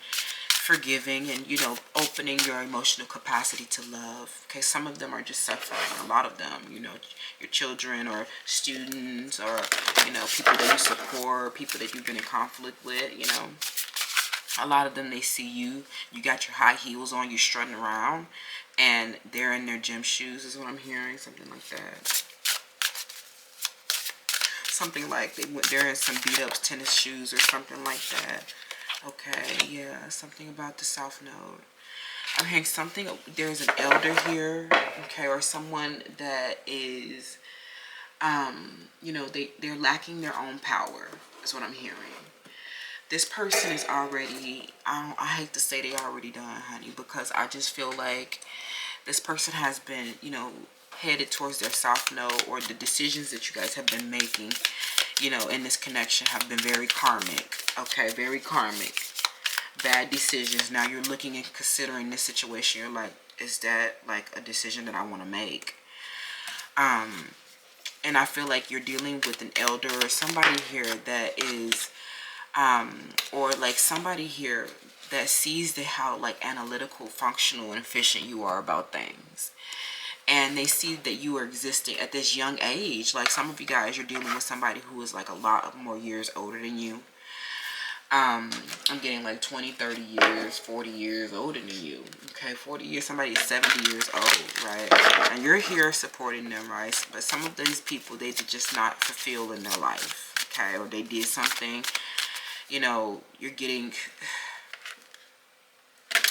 forgiving, and, you know, opening your emotional capacity to love. Okay, some of them are just suffering. A lot of them, you know, your children or students or, you know, people that you support, people that you've been in conflict with, you know. A lot of them, they see you got your high heels on, you strutting around, and they're in their gym shoes is what I'm hearing, something like that. Something like they're in some beat up tennis shoes or something like that. Okay, yeah, something about the South Node. I'm hearing something, there's an elder here, okay, or someone that is, you know, they're lacking their own power is what I'm hearing. This person is already, I hate to say they already done, honey, because I just feel like this person has been, you know, headed towards their South Node, or the decisions that you guys have been making, you know, in this connection have been very karmic, okay, very karmic. Bad decisions. Now you're looking and considering this situation. You're like, is that like a decision that I want to make? And I feel like you're dealing with an elder or somebody here that is, or like somebody here that sees how like analytical, functional, and efficient you are about things. And they see that you are existing at this young age. Like some of you guys, you're dealing with somebody who is like a lot more years older than you. I'm getting like 20, 30 years, 40 years older than you. Okay, 40 years, somebody is 70 years old, right? And you're here supporting them, right? But some of these people, they did just not fulfill in their life, okay? Or they did something, you know, you're getting...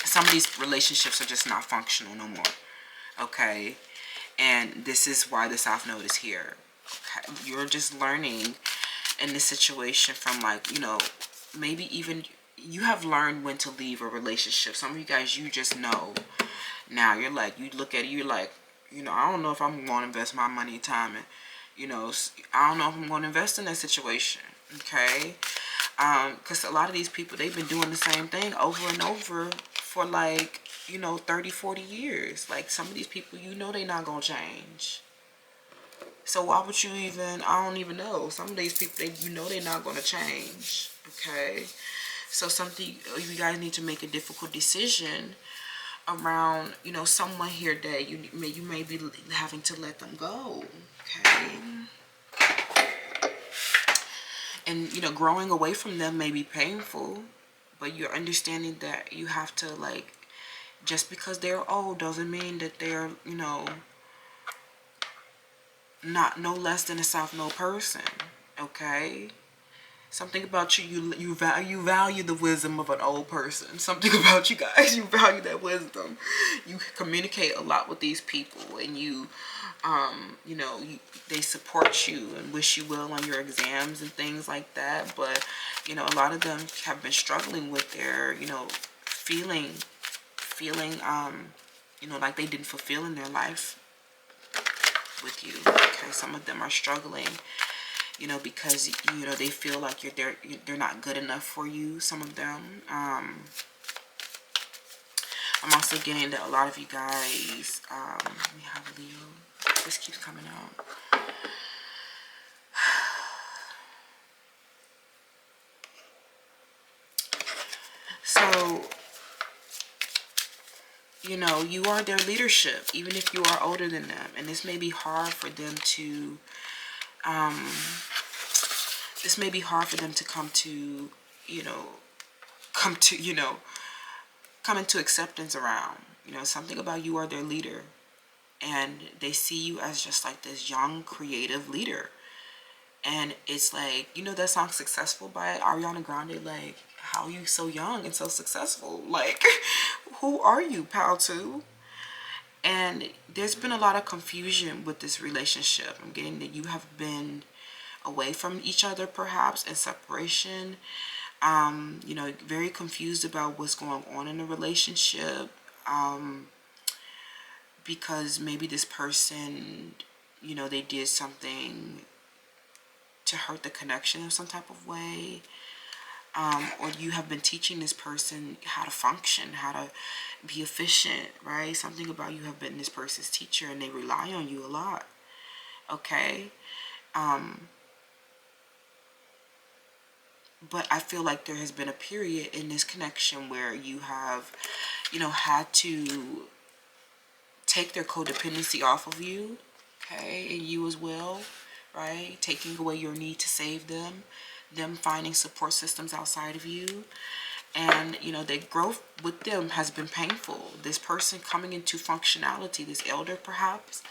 Some of these relationships are just not functional no more, okay? And this is why the South Node is here. Okay? You're just learning in this situation from like, you know, maybe even you have learned when to leave a relationship. Some of you guys, you just know now. You're like, you look at it, you're like, you know, I don't know if I'm going to invest my money and time, and, you know, I don't know if I'm going to invest in that situation, okay? Because a lot of these people, they've been doing the same thing over and over for like, you know, 30, 40 years. Like some of these people, you know, they're not going to change. So why would you even, I don't even know. Some of these people, you know they're not going to change, okay? So you guys need to make a difficult decision around, you know, someone here that you may be having to let them go, okay? And, you know, growing away from them may be painful, but you're understanding that you have to, like, just because they're old doesn't mean that they're, you know, no less than a South Node person, okay? Something about you value the wisdom of an old person. Something about you guys, you value that wisdom. You communicate a lot with these people, and you know, they support you and wish you well on your exams and things like that. But, you know, a lot of them have been struggling with their, you know, feeling, you know, like they didn't fulfill in their life with you. Okay, some of them are struggling, you know, because, you know, they feel like they're not good enough for you. Some of them. I'm also getting that a lot of you guys. We have Leo. This keeps coming out. So, you are their leadership, even if you are older than them. And this may be hard for them to, come to, come into acceptance around. Something about you are their leader. And they see you as just like this young, creative leader. And it's like, that song Successful by Ariana Grande, like, how are you so young and so successful? Like, who are you, pal, too? And there's been a lot of confusion with this relationship. I'm getting that you have been away from each other, perhaps, in separation. Very confused about what's going on in the relationship. Because maybe this person, they did something to hurt the connection in some type of way. Or you have been teaching this person how to function, how to be efficient, right? Something about you have been this person's teacher and they rely on you a lot. Okay? But I feel like there has been a period in this connection where you have, had to take their codependency off of you, okay, and you as well, right? Taking away your need to save them finding support systems outside of you. And, the growth with them has been painful. This person coming into functionality, this elder perhaps,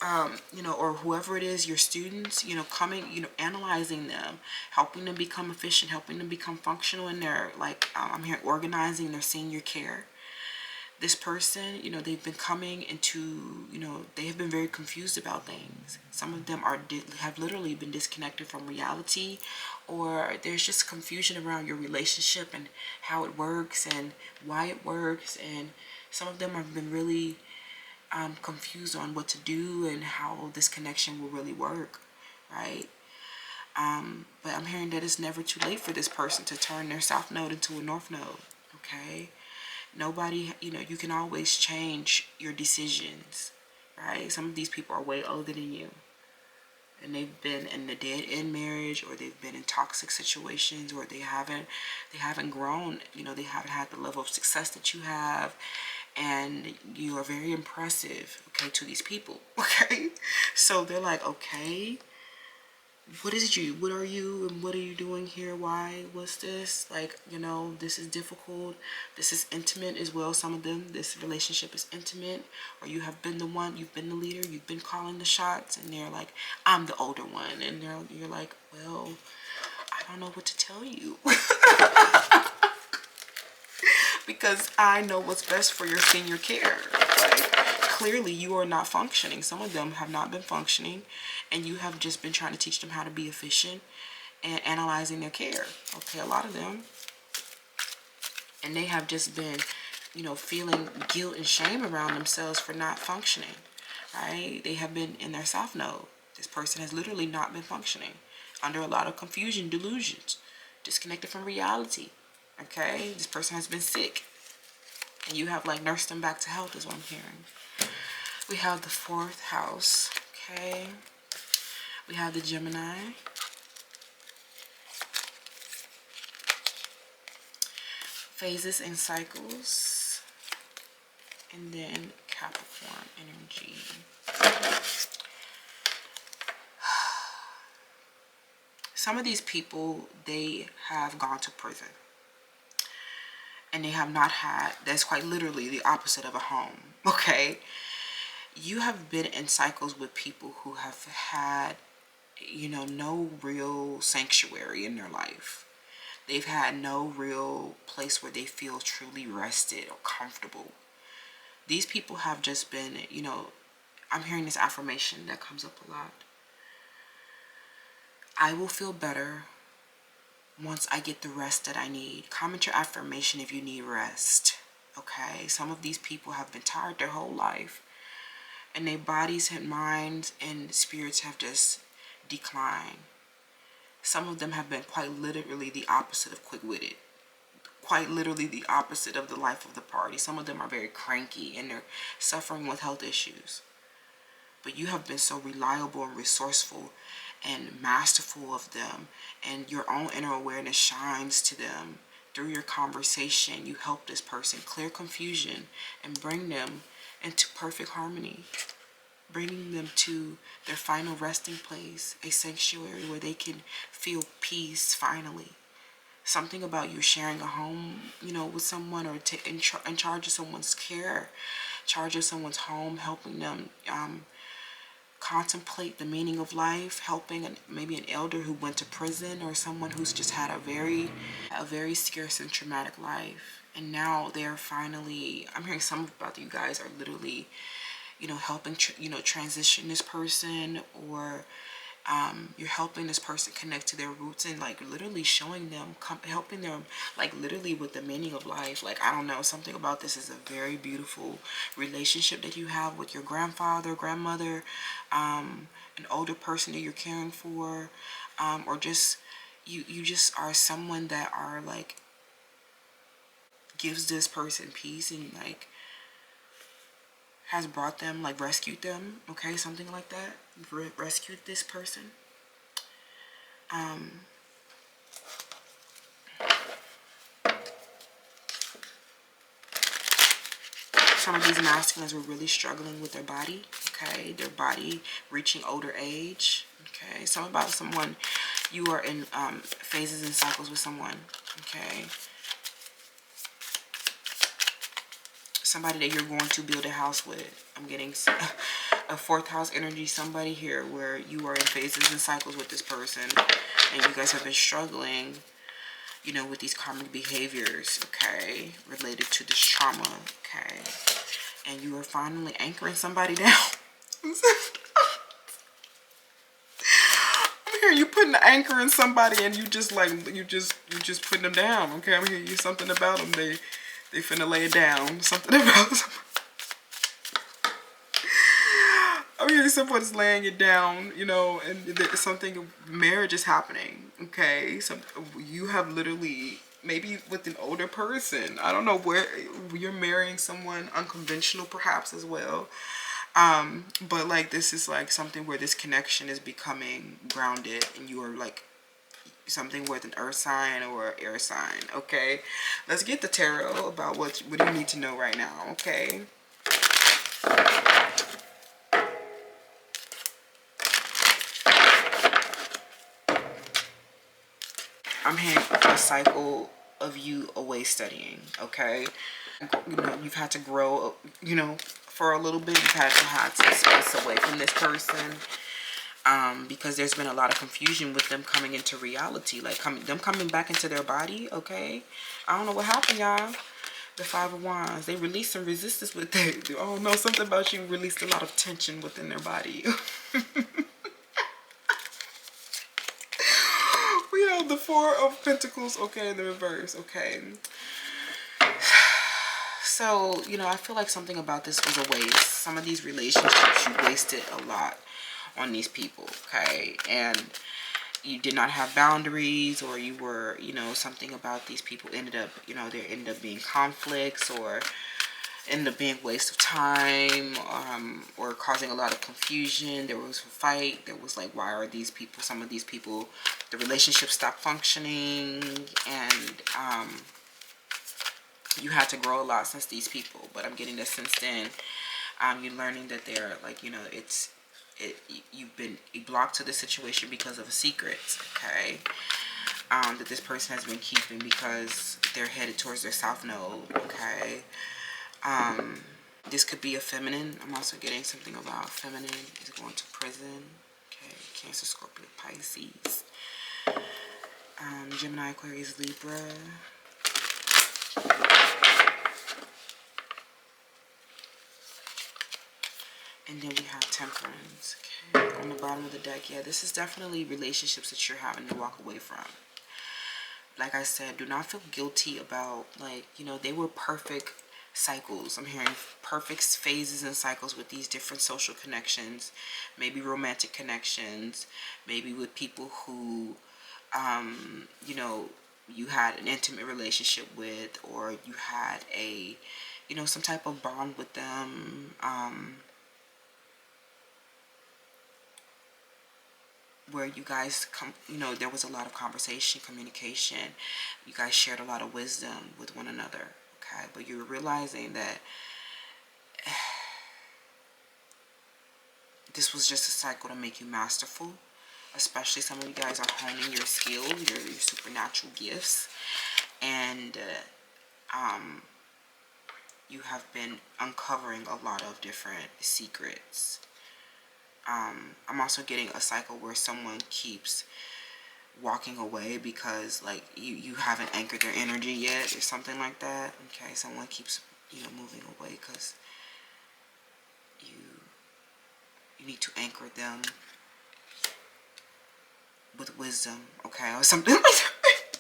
or whoever it is, your students, coming, analyzing them, helping them become efficient, helping them become functional in their, like, I'm here organizing their senior care. This person, they've been coming into, they have been very confused about things. Some of them have literally been disconnected from reality, or there's just confusion around your relationship and how it works and why it works. And some of them have been really confused on what to do and how this connection will really work, right? But I'm hearing that it's never too late for this person to turn their south node into a north node, okay? Nobody, you can always change your decisions, right? Some of these people are way older than you. And they've been in a dead-end marriage, or they've been in toxic situations, or they haven't grown, they haven't had the level of success that you have. And you are very impressive, okay, to these people, okay? So they're like, okay, what are you, and what are you doing here? Why? What's this? Like, this is difficult. This is intimate as well. Some of them, this relationship is intimate, or you have been the one, you've been the leader, you've been calling the shots, and they're like, I'm the older one. And you're like, well, I don't know what to tell you. Because I know what's best for your senior care. Like, clearly you are not functioning. Some of them have not been functioning, and you have just been trying to teach them how to be efficient and analyzing their care. Okay, a lot of them. And they have just been, feeling guilt and shame around themselves for not functioning, right? They have been in their south node. This person has literally not been functioning, under a lot of confusion, delusions, disconnected from reality. Okay, this person has been sick, and you have like nursed them back to health, is what I'm hearing. We have the 4th house. Okay, we have the Gemini, phases and cycles, and then Capricorn energy. Some of these people, they have gone to prison. And they have not had, that's quite literally the opposite of a home, okay? You have been in cycles with people who have had, no real sanctuary in their life. They've had no real place where they feel truly rested or comfortable. These people have just been, I'm hearing this affirmation that comes up a lot. I will feel better once I get the rest that I need. Comment your affirmation if you need rest. Okay, some of these people have been tired their whole life, and their bodies and minds and spirits have just declined. Some of them have been quite literally the opposite of quick-witted, quite literally the opposite of the life of the party. Some of them are very cranky, and they're suffering with health issues. But you have been so reliable and resourceful and masterful of them, and your own inner awareness shines to them through your conversation, you help this person clear confusion and bring them into perfect harmony, bringing them to their final resting place, a sanctuary where they can feel peace finally. Something about you sharing a home, with someone, or in charge of someone's care, charge of someone's home, helping them contemplate the meaning of life, helping maybe an elder who went to prison, or someone who's just had a very scarce and traumatic life, and now they're finally, I'm hearing some about you guys are literally, helping transition this person, or you're helping this person connect to their roots, and like literally showing them, helping them like literally with the meaning of life. Like, I don't know, something about this is a very beautiful relationship that you have with your grandfather, grandmother, an older person that you're caring for, or just you just are someone that are like gives this person peace, and like has brought them, like rescued them, okay, something like that. Rescued this person. Some of these masculines were really struggling with their body, okay, their body reaching older age, okay. Some about someone, you are in phases and cycles with someone, okay. Somebody that you're going to build a house with. I'm getting a fourth house energy, somebody here where you are in phases and cycles with this person, and you guys have been struggling, with these karmic behaviors, okay, related to this trauma, okay, and you are finally anchoring somebody down. I'm hearing you putting the anchor in somebody, and you just putting them down, okay. I'm hearing you something about them. They finna lay it down. Something about them. I'm hearing someone's laying it down, and there's something, marriage is happening, okay? So you have literally, maybe with an older person, I don't know, where you're marrying someone unconventional perhaps as well. But like this is like something where this connection is becoming grounded, and you are like something with an earth sign or air sign, okay? Let's get the tarot about what do you need to know right now, okay? I'm hearing a cycle of you away studying, okay? You've had to grow, for a little bit. You've had to have some space away from this person, because there's been a lot of confusion with them coming into reality, like them coming back into their body, okay? I don't know what happened, y'all. The Five of Wands, they released some resistance with that. Oh no, something about you released a lot of tension within their body. We have the Four of Pentacles, okay, in the reverse, okay. So, I feel like something about this was a waste. Some of these relationships, you wasted a lot on these people, okay? And you did not have boundaries, or you were, something about these people ended up, there ended up being conflicts, or ended up being a waste of time, or causing a lot of confusion. There was a fight. There was like, why are these people, some of these people, the relationship stopped functioning, and you had to grow a lot since these people. But I'm getting this since then, you're learning that they're like, you've been blocked to the situation because of a secret, okay, that this person has been keeping because they're headed towards their south node, okay. This could be a feminine. I'm also getting something about feminine is going to prison, okay. Cancer, Scorpio, Pisces, Gemini, Aquarius, Libra. And then we have Temperance, okay, on the bottom of the deck. Yeah, this is definitely relationships that you're having to walk away from. Like I said, do not feel guilty about, like, they were perfect cycles. I'm hearing perfect phases and cycles with these different social connections, maybe romantic connections, maybe with people who, you had an intimate relationship with, or you had a, some type of bond with them. where you guys there was a lot of conversation, communication. You guys shared a lot of wisdom with one another, okay? But you're realizing that this was just a cycle to make you masterful. Especially some of you guys are honing your skill, your supernatural gifts. And you have been uncovering a lot of different secrets. I'm also getting a cycle where someone keeps walking away because like you haven't anchored their energy yet or something like that. Okay, someone keeps moving away because you need to anchor them with wisdom, okay, or something like that.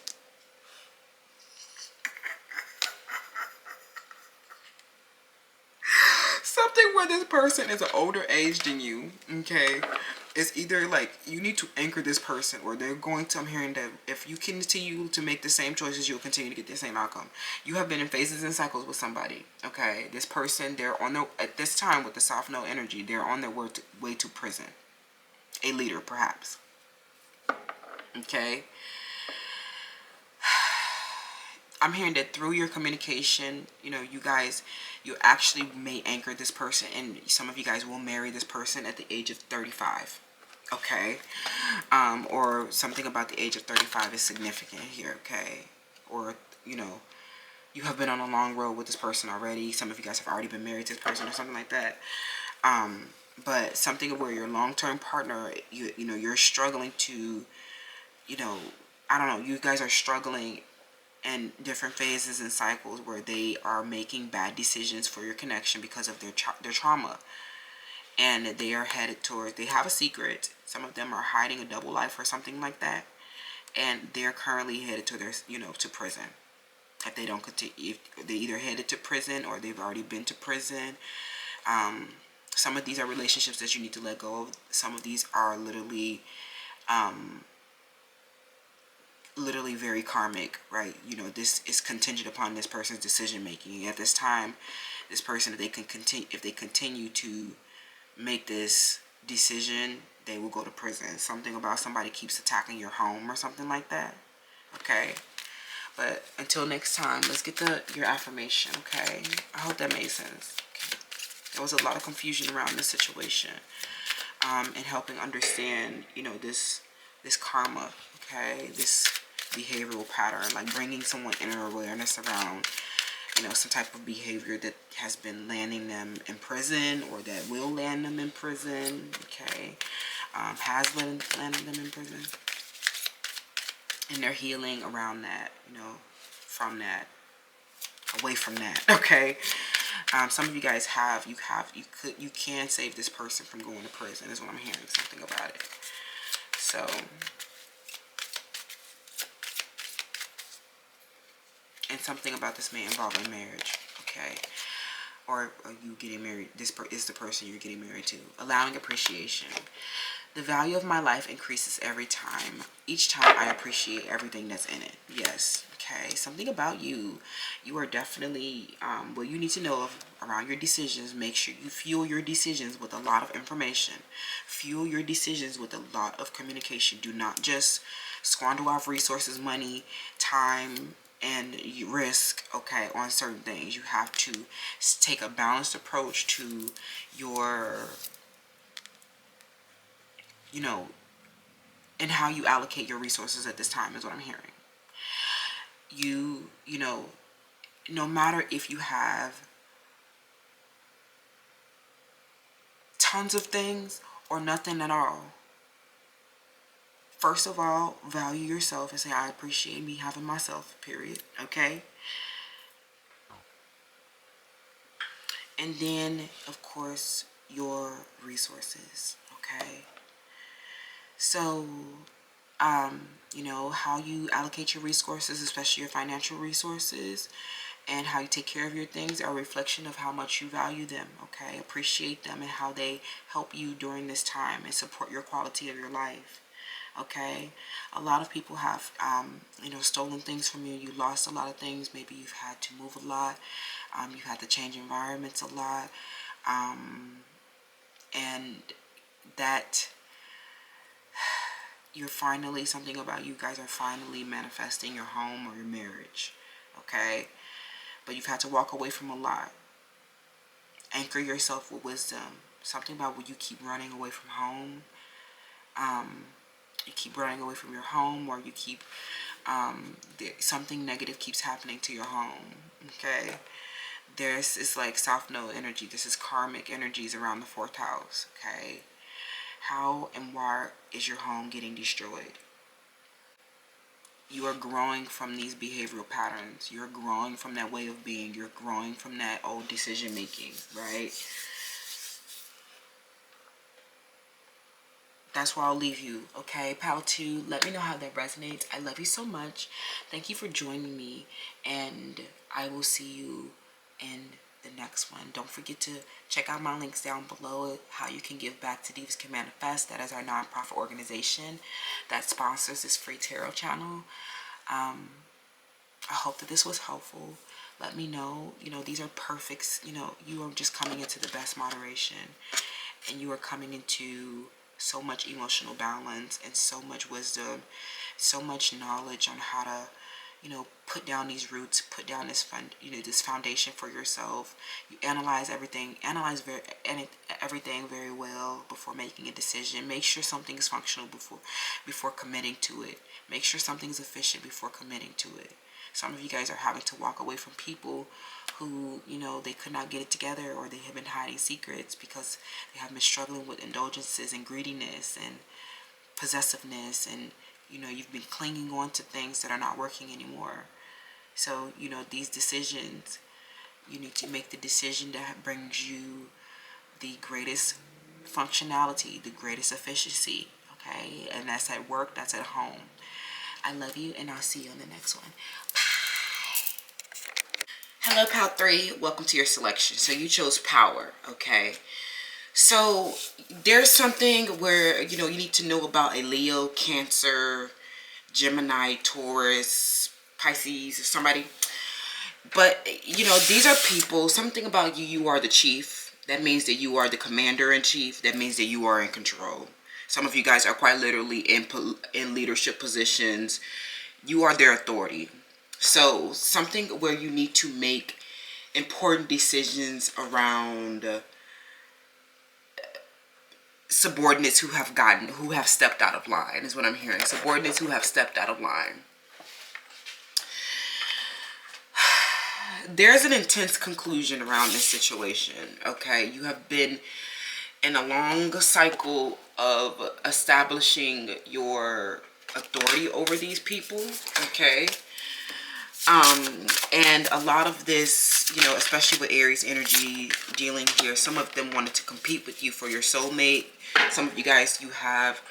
Something where this person is an older age than you, okay? It's either like you need to anchor this person, or they're going to, I'm hearing that if you continue to make the same choices, you'll continue to get the same outcome. You have been in phases and cycles with somebody, okay? This person, they're on their, at this time with the soft no energy, they're on their way to prison. A leader, perhaps. Okay? I'm hearing that through your communication, you actually may anchor this person, and some of you guys will marry this person at the age of 35. Okay? Or something about the age of 35 is significant here, okay? Or, you have been on a long road with this person already. Some of you guys have already been married to this person or something like that. But something where your long-term partner, you're struggling to, I don't know, you guys are struggling in different phases and cycles where they are making bad decisions for your connection because of their trauma, and they are headed towards, they have a secret. Some of them are hiding a double life or something like that, and they're currently headed to their to prison. If they don't continue, if they either headed to prison or they've already been to prison. Some of these are relationships that you need to let go of. Some of these are literally very karmic, right? This is contingent upon this person's decision making. At this time, this person, if they continue to make this decision, they will go to prison. Something about somebody keeps attacking your home or something like that. Okay? But until next time, let's get your affirmation, okay? I hope that made sense. Okay. There was a lot of confusion around this situation. And helping understand, this karma, okay? This behavioral pattern, like bringing someone inner awareness around, some type of behavior that has been landing them in prison, or that will land them in prison, okay? Has landed them in prison. And they're healing around that, from that, away from that, okay? Some of you guys you can save this person from going to prison, is what I'm hearing, something about it. So, and something about this may involve a marriage, okay? Or you getting married, this is the person you're getting married to. Allowing appreciation. The value of my life increases every time. Each time I appreciate everything that's in it. Yes. Okay. Something about you. You are definitely, what you need to know around your decisions. Make sure you fuel your decisions with a lot of information. Fuel your decisions with a lot of communication. Do not just squander off resources, money, time, and risk, okay, on certain things. You have to take a balanced approach to your, and how you allocate your resources at this time, is what I'm hearing. No matter if you have tons of things or nothing at all, first of all, value yourself and say, I appreciate me having myself, period, okay? And then, of course, your resources, okay? So, how you allocate your resources, especially your financial resources, and how you take care of your things are a reflection of how much you value them, okay? Appreciate them and how they help you during this time and support your quality of your life, okay? A lot of people have, stolen things from you. You lost a lot of things. Maybe you've had to move a lot. You've had to change environments a lot. And that you're finally, something about you guys are finally manifesting your home or your marriage, okay? But you've had to walk away from a lot. Anchor yourself with wisdom. Something about when you keep running away from home, you keep running away from your home, or you keep, something negative keeps happening to your home, okay? It's like South Node energy. This is karmic energies around the 4th house, okay? How and why is your home getting destroyed? You are growing from these behavioral patterns. You're growing from that way of being. You're growing from that old decision making, right? That's where I'll leave you, okay? Pal 2, let me know how that resonates. I love you so much. Thank you for joining me, and I will see you in the next one. Don't forget to check out my links down below, how you can give back to Divas Can Manifest. That is our nonprofit organization that sponsors this free tarot channel. I hope that this was helpful. Let me know. These are perfect. You are just coming into the best moderation, and you are coming into so much emotional balance and so much wisdom, so much knowledge on how to, put down these roots, put down this this foundation for yourself. You analyze everything very well before making a decision. Make sure something is functional before committing to it. Make sure something is efficient before committing to it. Some of you guys are having to walk away from people who, they could not get it together, or they have been hiding secrets because they have been struggling with indulgences and greediness and possessiveness, and, you've been clinging on to things that are not working anymore. So, these decisions, you need to make the decision that brings you the greatest functionality, the greatest efficiency, okay? And that's at work, that's at home. I love you, and I'll see you on the next one. Hello, Pal 3. Welcome to your selection. So you chose power, okay? So there's something where, you need to know about a Leo, Cancer, Gemini, Taurus, Pisces, or somebody. But, these are people. Something about you, you are the chief. That means that you are the commander-in-chief. That means that you are in control. Some of you guys are quite literally in leadership positions. You are their authority. So something where you need to make important decisions around subordinates who have stepped out of line is what I'm hearing. Subordinates who have stepped out of line. There's an intense conclusion around this situation, okay? You have been in a long cycle of establishing your authority over these people, okay? And a lot of this, especially with Aries energy dealing here, some of them wanted to compete with you for your soulmate. Some of you guys, you have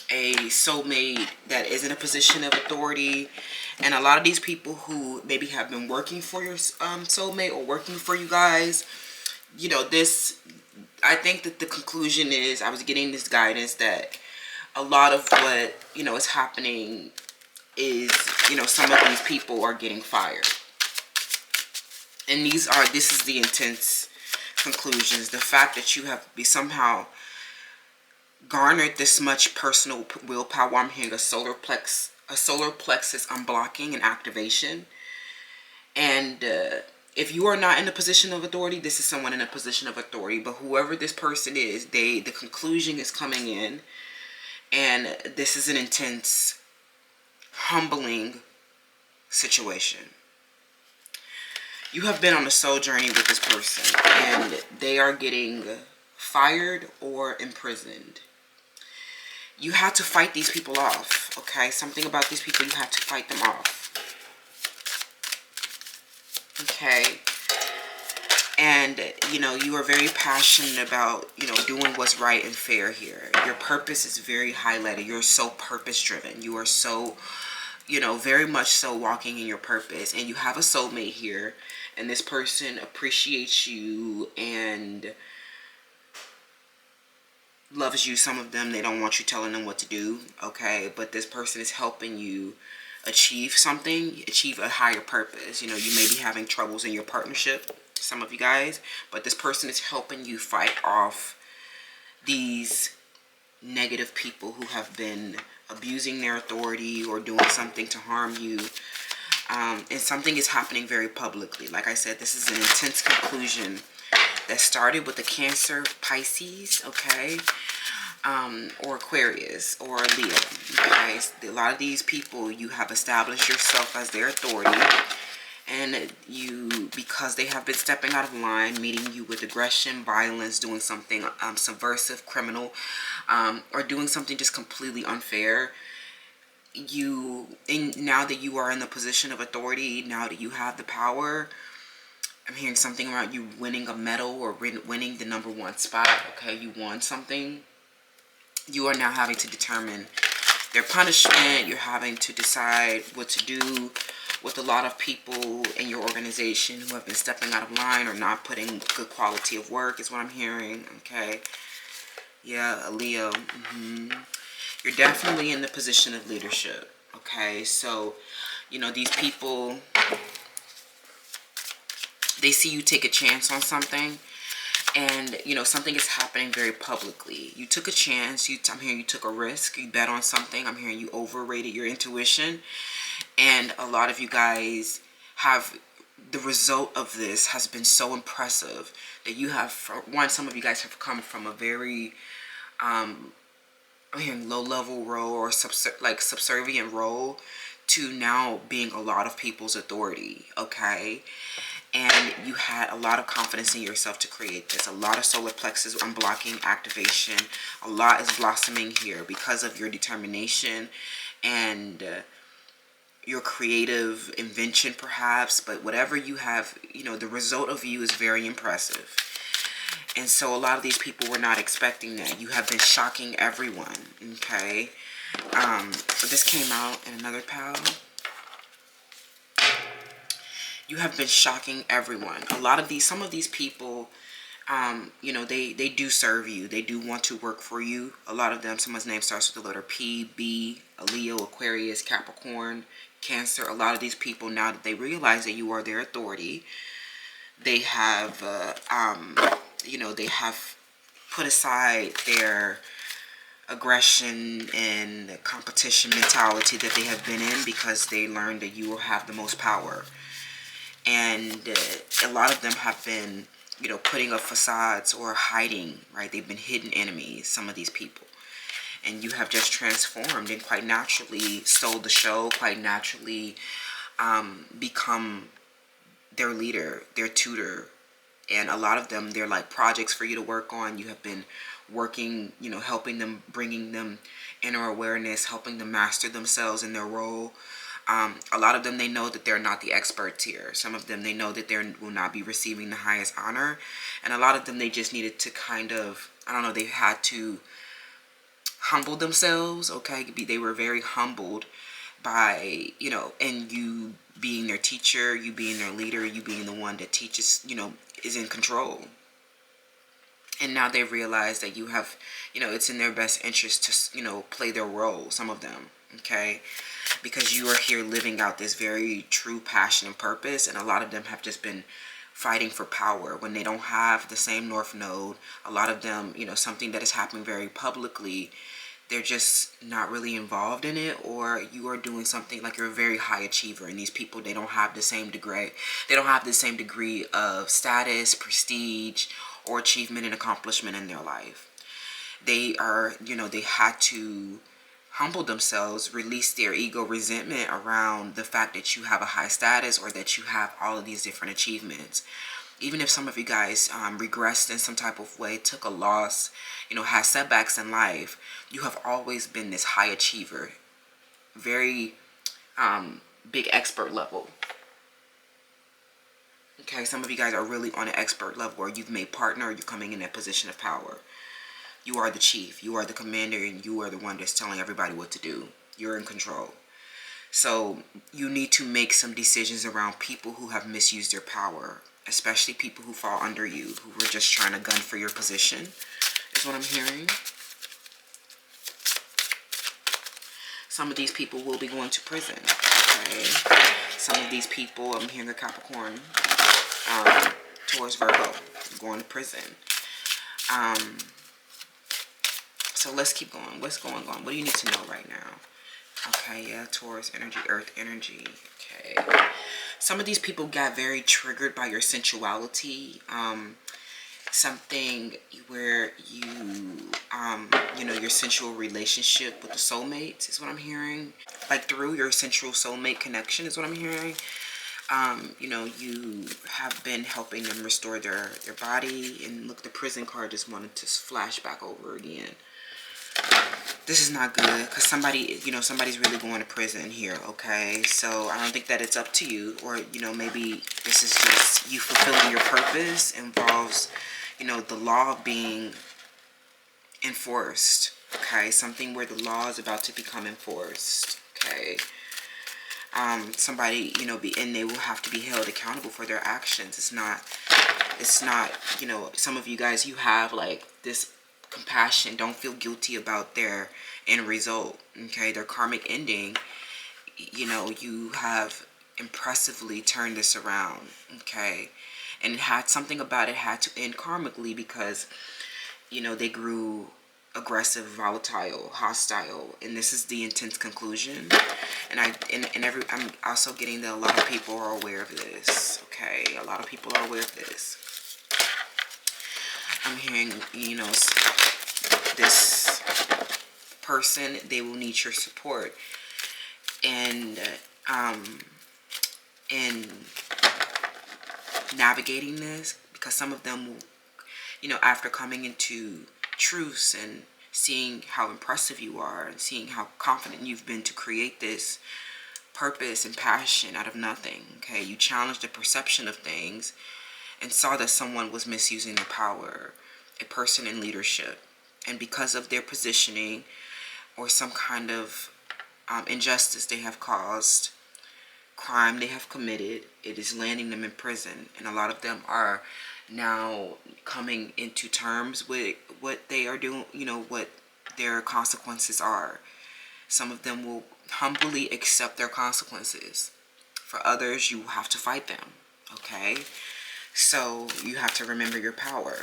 a soulmate that is in a position of authority. And a lot of these people who maybe have been working for your soulmate or working for you guys, I think that the conclusion is, I was getting this guidance that a lot of what, is happening is, some of these people are getting fired. And this is the intense conclusions. The fact that you have somehow garnered this much personal willpower. I'm hearing a solar plexus unblocking and activation. And if you are not in a position of authority, this is someone in a position of authority. But whoever this person is, the conclusion is coming in. And this is an intense, humbling situation. You have been on a soul journey with this person, and they are getting fired or imprisoned. You have to fight these people off, okay? Something about these people, you have to fight them off. Okay? And, you are very passionate about, doing what's right and fair here. Your purpose is very highlighted. You're so purpose-driven. You are so, very much so walking in your purpose. And you have a soulmate here. And this person appreciates you and loves you. Some of them, they don't want you telling them what to do, okay? But this person is helping you achieve something, achieve a higher purpose. You may be having troubles in your partnership, some of you guys, but this person is helping you fight off these negative people who have been abusing their authority or doing something to harm you. And something is happening very publicly. Like I said, this is an intense conclusion that started with the Cancer, Pisces, okay, or Aquarius or Leo, okay. A lot of these people, you have established yourself as their authority, and you, because they have been stepping out of line, meeting you with aggression, violence, doing something subversive, criminal, or doing something just completely unfair. Now that you are in the position of authority, now that you have the power, I'm hearing something about you winning a medal or winning the #1 spot. Okay, you won something. You are now having to determine their punishment. You're having to decide what to do with a lot of people in your organization who have been stepping out of line or not putting good quality of work, is what I'm hearing. Okay, yeah, a Leo. You're definitely in the position of leadership. Okay, so these people, they see you take a chance on something, and something is happening very publicly. You took a chance. I'm hearing you took a risk. You bet on something. I'm hearing you overrated your intuition, and a lot of you guys have, the result of this has been so impressive that you have, for one, some of you guys have come from a very I'm hearing low-level role or subservient role to now being a lot of people's authority, okay? And you had a lot of confidence in yourself to create this. A lot of solar plexus unblocking activation. A lot is blossoming here because of your determination and your creative invention, perhaps. But whatever you have, the result of you is very impressive. And so a lot of these people were not expecting that. You have been shocking everyone, okay? This came out in another pile. You have been shocking everyone. Some of these people, they do serve you. They do want to work for you. A lot of them, someone's name starts with the letter P, B, a Leo, Aquarius, Capricorn, Cancer. A lot of these people, now that they realize that you are their authority, they have, they have put aside their aggression and the competition mentality that they have been in, because they learned that you will have the most power. And a lot of them have been, putting up facades or hiding, right? They've been hidden enemies, some of these people. And you have just transformed and quite naturally stole the show, quite naturally become their leader, their tutor. And a lot of them, they're like projects for you to work on. You have been working, helping them, bringing them inner awareness, helping them master themselves in their role. A lot of them, they know that they're not the experts here. Some of them, they know that they will not be receiving the highest honor. And a lot of them, they just needed to kind of, they had to humble themselves, okay? They were very humbled by, and you being their teacher, you being their leader, you being the one that teaches, is in control. And now they realize that you have, it's in their best interest to, play their role, some of them, okay? Because you are here living out this very true passion and purpose. And a lot of them have just been fighting for power when they don't have the same North Node. A lot of them, something that is happening very publicly, they're just not really involved in it, or you are doing something like you're a very high achiever. And these people, they don't have the same degree. They don't have the same degree of status, prestige, or achievement and accomplishment in their life. They are, they had to humble themselves, release their ego resentment around the fact that you have a high status or that you have all of these different achievements. Even if some of you guys regressed in some type of way, took a loss, had setbacks in life, you have always been this high achiever, very big expert level. Okay, some of you guys are really on an expert level, or you've made partner, or you're coming in that position of power. You are the chief, you are the commander, and you are the one that's telling everybody what to do. You're in control. So you need to make some decisions around people who have misused their power, especially people who fall under you, who were just trying to gun for your position, is what I'm hearing. Some of these people will be going to prison, okay? Some of these people, I'm hearing a Capricorn, Taurus, Virgo, going to prison. So let's keep going. What's going on? What do you need to know right now? Okay, yeah, Taurus energy, Earth energy. Okay. Some of these people got very triggered by your sensuality. Something where you know, your sensual relationship with the soulmates is what I'm hearing. Like through your sensual soulmate connection is what I'm hearing. You know, you have been helping them restore their body. And look, the prison card just wanted to flash back over again. This is not good because somebody, you know, somebody's really going to prison here, okay? So I don't think that it's up to you, or, you know, maybe this is just you fulfilling your purpose. Involves, you know, the law being enforced, okay? Something where the law is about to become enforced, okay? Somebody, you know, and they will have to be held accountable for their actions. It's not, you know, some of you guys, you have like this compassion. Don't feel guilty about their end result, okay? Their karmic ending. You know, you have impressively turned this around, okay? And it had something about it had to end karmically because, you know, they grew aggressive, volatile, hostile, and this is the intense conclusion. And I'm also getting that a lot of people are aware of this, okay? A lot of people are aware of this. I'm hearing, you know, this person, they will need your support and in navigating this, because some of them will, you know, after coming into truce and seeing how impressive you are and seeing how confident you've been to create this purpose and passion out of nothing, okay? You challenged the perception of things and saw that someone was misusing their power, a person in leadership, and because of their positioning or some kind of injustice they have caused, crime they have committed, it is landing them in prison. And a lot of them are now coming into terms with what they are doing, you know, what their consequences are. Some of them will humbly accept their consequences. For others, you have to fight them, okay? So you have to remember your power.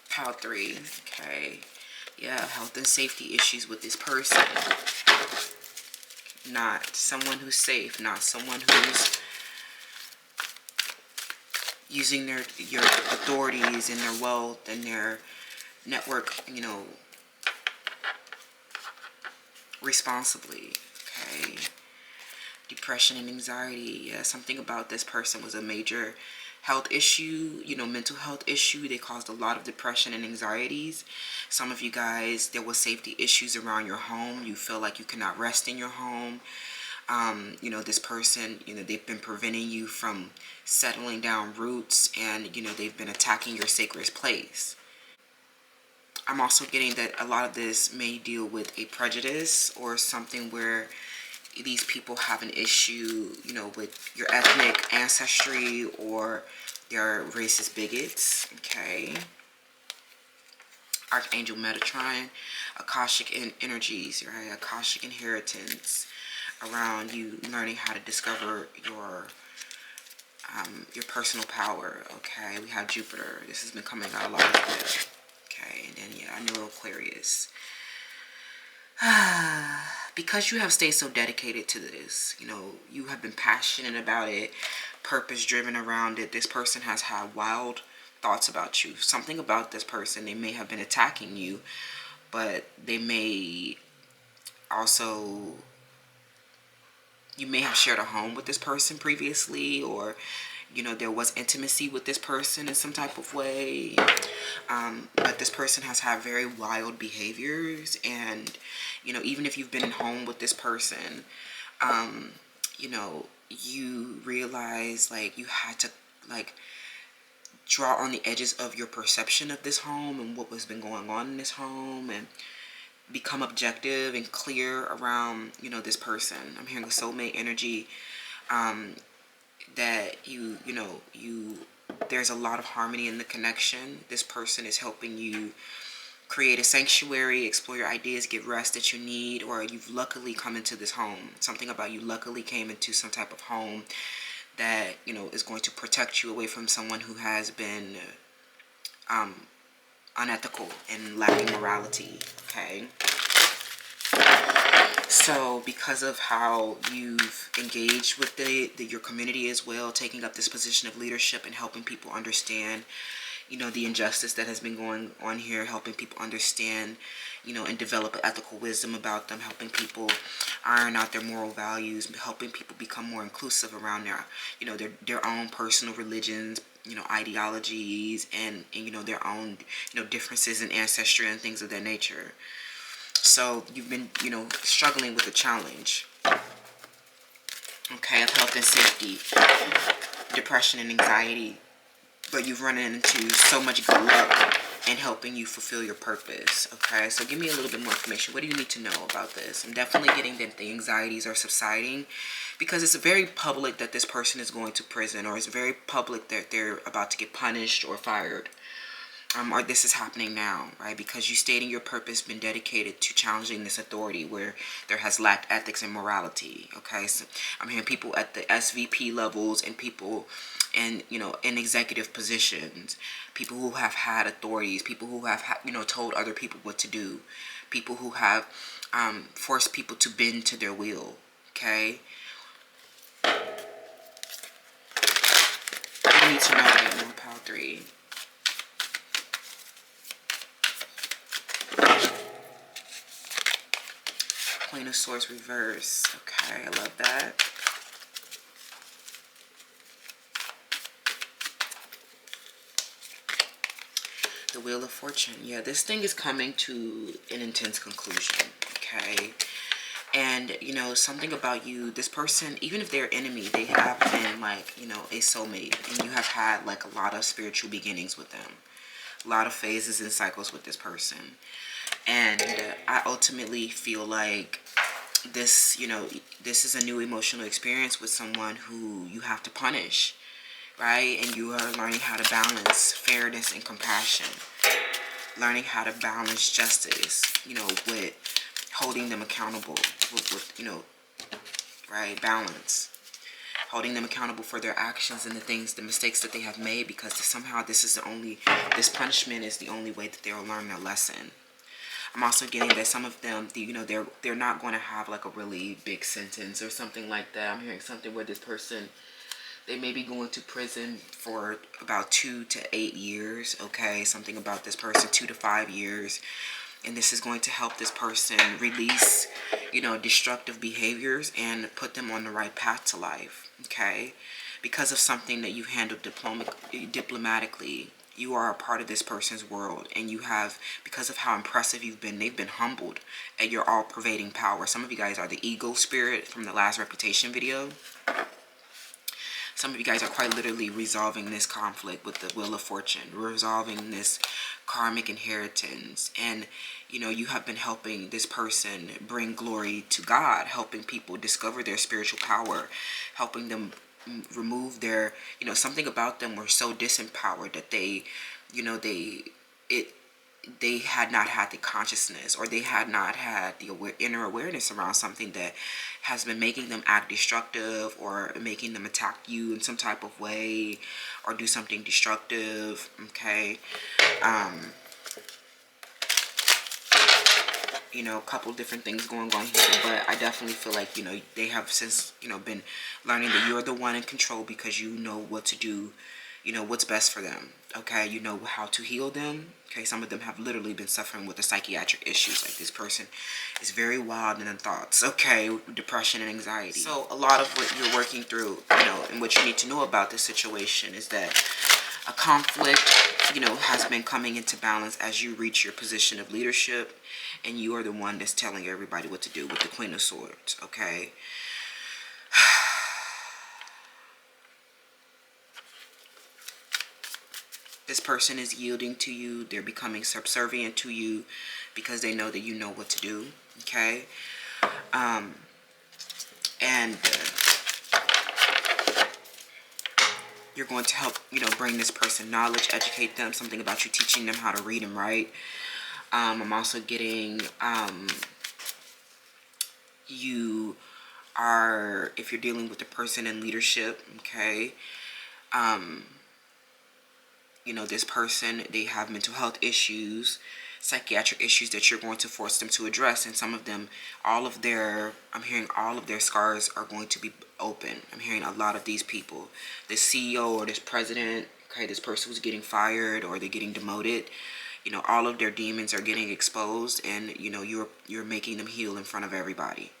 Pile 3, okay? Yeah, health and safety issues with this person. Not someone who's safe, not someone who's using your authorities and their wealth and their network, you know, responsibly, okay? Depression and anxiety. Yeah, something about this person was a major health issue, you know, mental health issue. They caused a lot of depression and anxieties. Some of you guys, there was safety issues around your home. You feel like you cannot rest in your home. You know, this person, you know, they've been preventing you from settling down roots, and, you know, they've been attacking your sacred place. I'm also getting that a lot of this may deal with a prejudice or something where these people have an issue, you know, with your ethnic ancestry or they're racist bigots, okay? Archangel Metatron, Akashic energies, right? Akashic inheritance around you learning how to discover your personal power, okay? We have Jupiter. This has been coming out a lot of bit, okay? And then, yeah, I know Aquarius. Because you have stayed so dedicated to this, you know, you have been passionate about it, purpose driven around it. This person has had wild thoughts about you. Something about this person, they may have been attacking you, but they may also, you may have shared a home with this person previously, or, you know, there was intimacy with this person in some type of way. But this person has had very wild behaviors, and, you know, even if you've been in home with this person, you know, you realize like you had to like draw on the edges of your perception of this home and what was been going on in this home, and become objective and clear around, you know, this person. I'm hearing a soulmate energy, that you know, there's a lot of harmony in the connection. This person is helping you create a sanctuary, explore your ideas, get rest that you need, or you've luckily come into this home. Something about you luckily came into some type of home that, you know, is going to protect you away from someone who has been unethical and lacking morality, okay? So because of how you've engaged with your community as well, taking up this position of leadership and helping people understand, you know, the injustice that has been going on here, helping people understand, you know, and develop an ethical wisdom about them, helping people iron out their moral values, helping people become more inclusive around their, you know, their own personal religions, you know, ideologies, and you know, their own, you know, differences in ancestry and things of that nature. So you've been, you know, struggling with a challenge, okay, of health and safety, depression and anxiety, but you've run into so much good luck in helping you fulfill your purpose, okay? So give me a little bit more information. What do you need to know about this? I'm definitely getting that the anxieties are subsiding, because it's very public that this person is going to prison, or it's very public that they're about to get punished or fired. Or this is happening now, right? Because you stating your purpose, been dedicated to challenging this authority where there has lacked ethics and morality, okay? So I'm hearing people at the SVP levels and people in, you know, in executive positions, people who have had authorities, people who have, you know, told other people what to do, people who have forced people to bend to their will, okay? You need to know that more Power 3. Queen of Swords reverse. Okay, I love that. The Wheel of Fortune. Yeah, this thing is coming to an intense conclusion. Okay. And, you know, something about you, this person, even if they're enemy, they have been like, you know, a soulmate. And you have had like a lot of spiritual beginnings with them. A lot of phases and cycles with this person. And I ultimately feel like this, you know, this is a new emotional experience with someone who you have to punish, right? And you are learning how to balance fairness and compassion, learning how to balance justice, you know, with holding them accountable, with you know, right, balance, holding them accountable for their actions and the things, the mistakes that they have made, because somehow this punishment is the only way that they'll learn their lesson. I'm also getting that some of them, you know, they're not going to have like a really big sentence or something like that. I'm hearing something where this person, they may be going to prison for about 2 to 8 years, okay? Something about this person, 2 to 5 years. And this is going to help this person release, you know, destructive behaviors and put them on the right path to life, okay? Because of something that you handled diplomatically. You are a part of this person's world, and you have, because of how impressive you've been, they've been humbled at your all-pervading power. Some of you guys are the ego spirit from the last reputation video. Some of you guys are quite literally resolving this conflict with the Wheel of Fortune, resolving this karmic inheritance. And, you know, you have been helping this person bring glory to God, helping people discover their spiritual power, helping them remove their, you know, something about them were so disempowered that they, you know, they had not had the consciousness, or they had not had the inner awareness around something that has been making them act destructive, or making them attack you in some type of way, or do something destructive, okay? You know, a couple different things going on here, but I definitely feel like, you know, they have since, you know, been learning that you're the one in control, because you know what to do, you know what's best for them, okay? You know how to heal them, okay? Some of them have literally been suffering with the psychiatric issues. Like, this person is very wild in their thoughts, okay? Depression and anxiety. So a lot of what you're working through, you know, and what you need to know about this situation is that a conflict, you know, has been coming into balance as you reach your position of leadership, and you are the one that's telling everybody what to do with the Queen of Swords, okay? This person is yielding to you. They're becoming subservient to you because they know that you know what to do, okay? And you're going to help, you know, bring this person knowledge, educate them, something about you teaching them how to read and write. I'm also getting, you are, if you're dealing with a person in leadership, okay, you know, this person, they have mental health issues, psychiatric issues that you're going to force them to address. And some of them, I'm hearing all of their scars are going to be open. I'm hearing a lot of these people, this CEO or this president, okay, this person who's getting fired or they're getting demoted, you know, all of their demons are getting exposed, and you know, you're making them heal in front of everybody.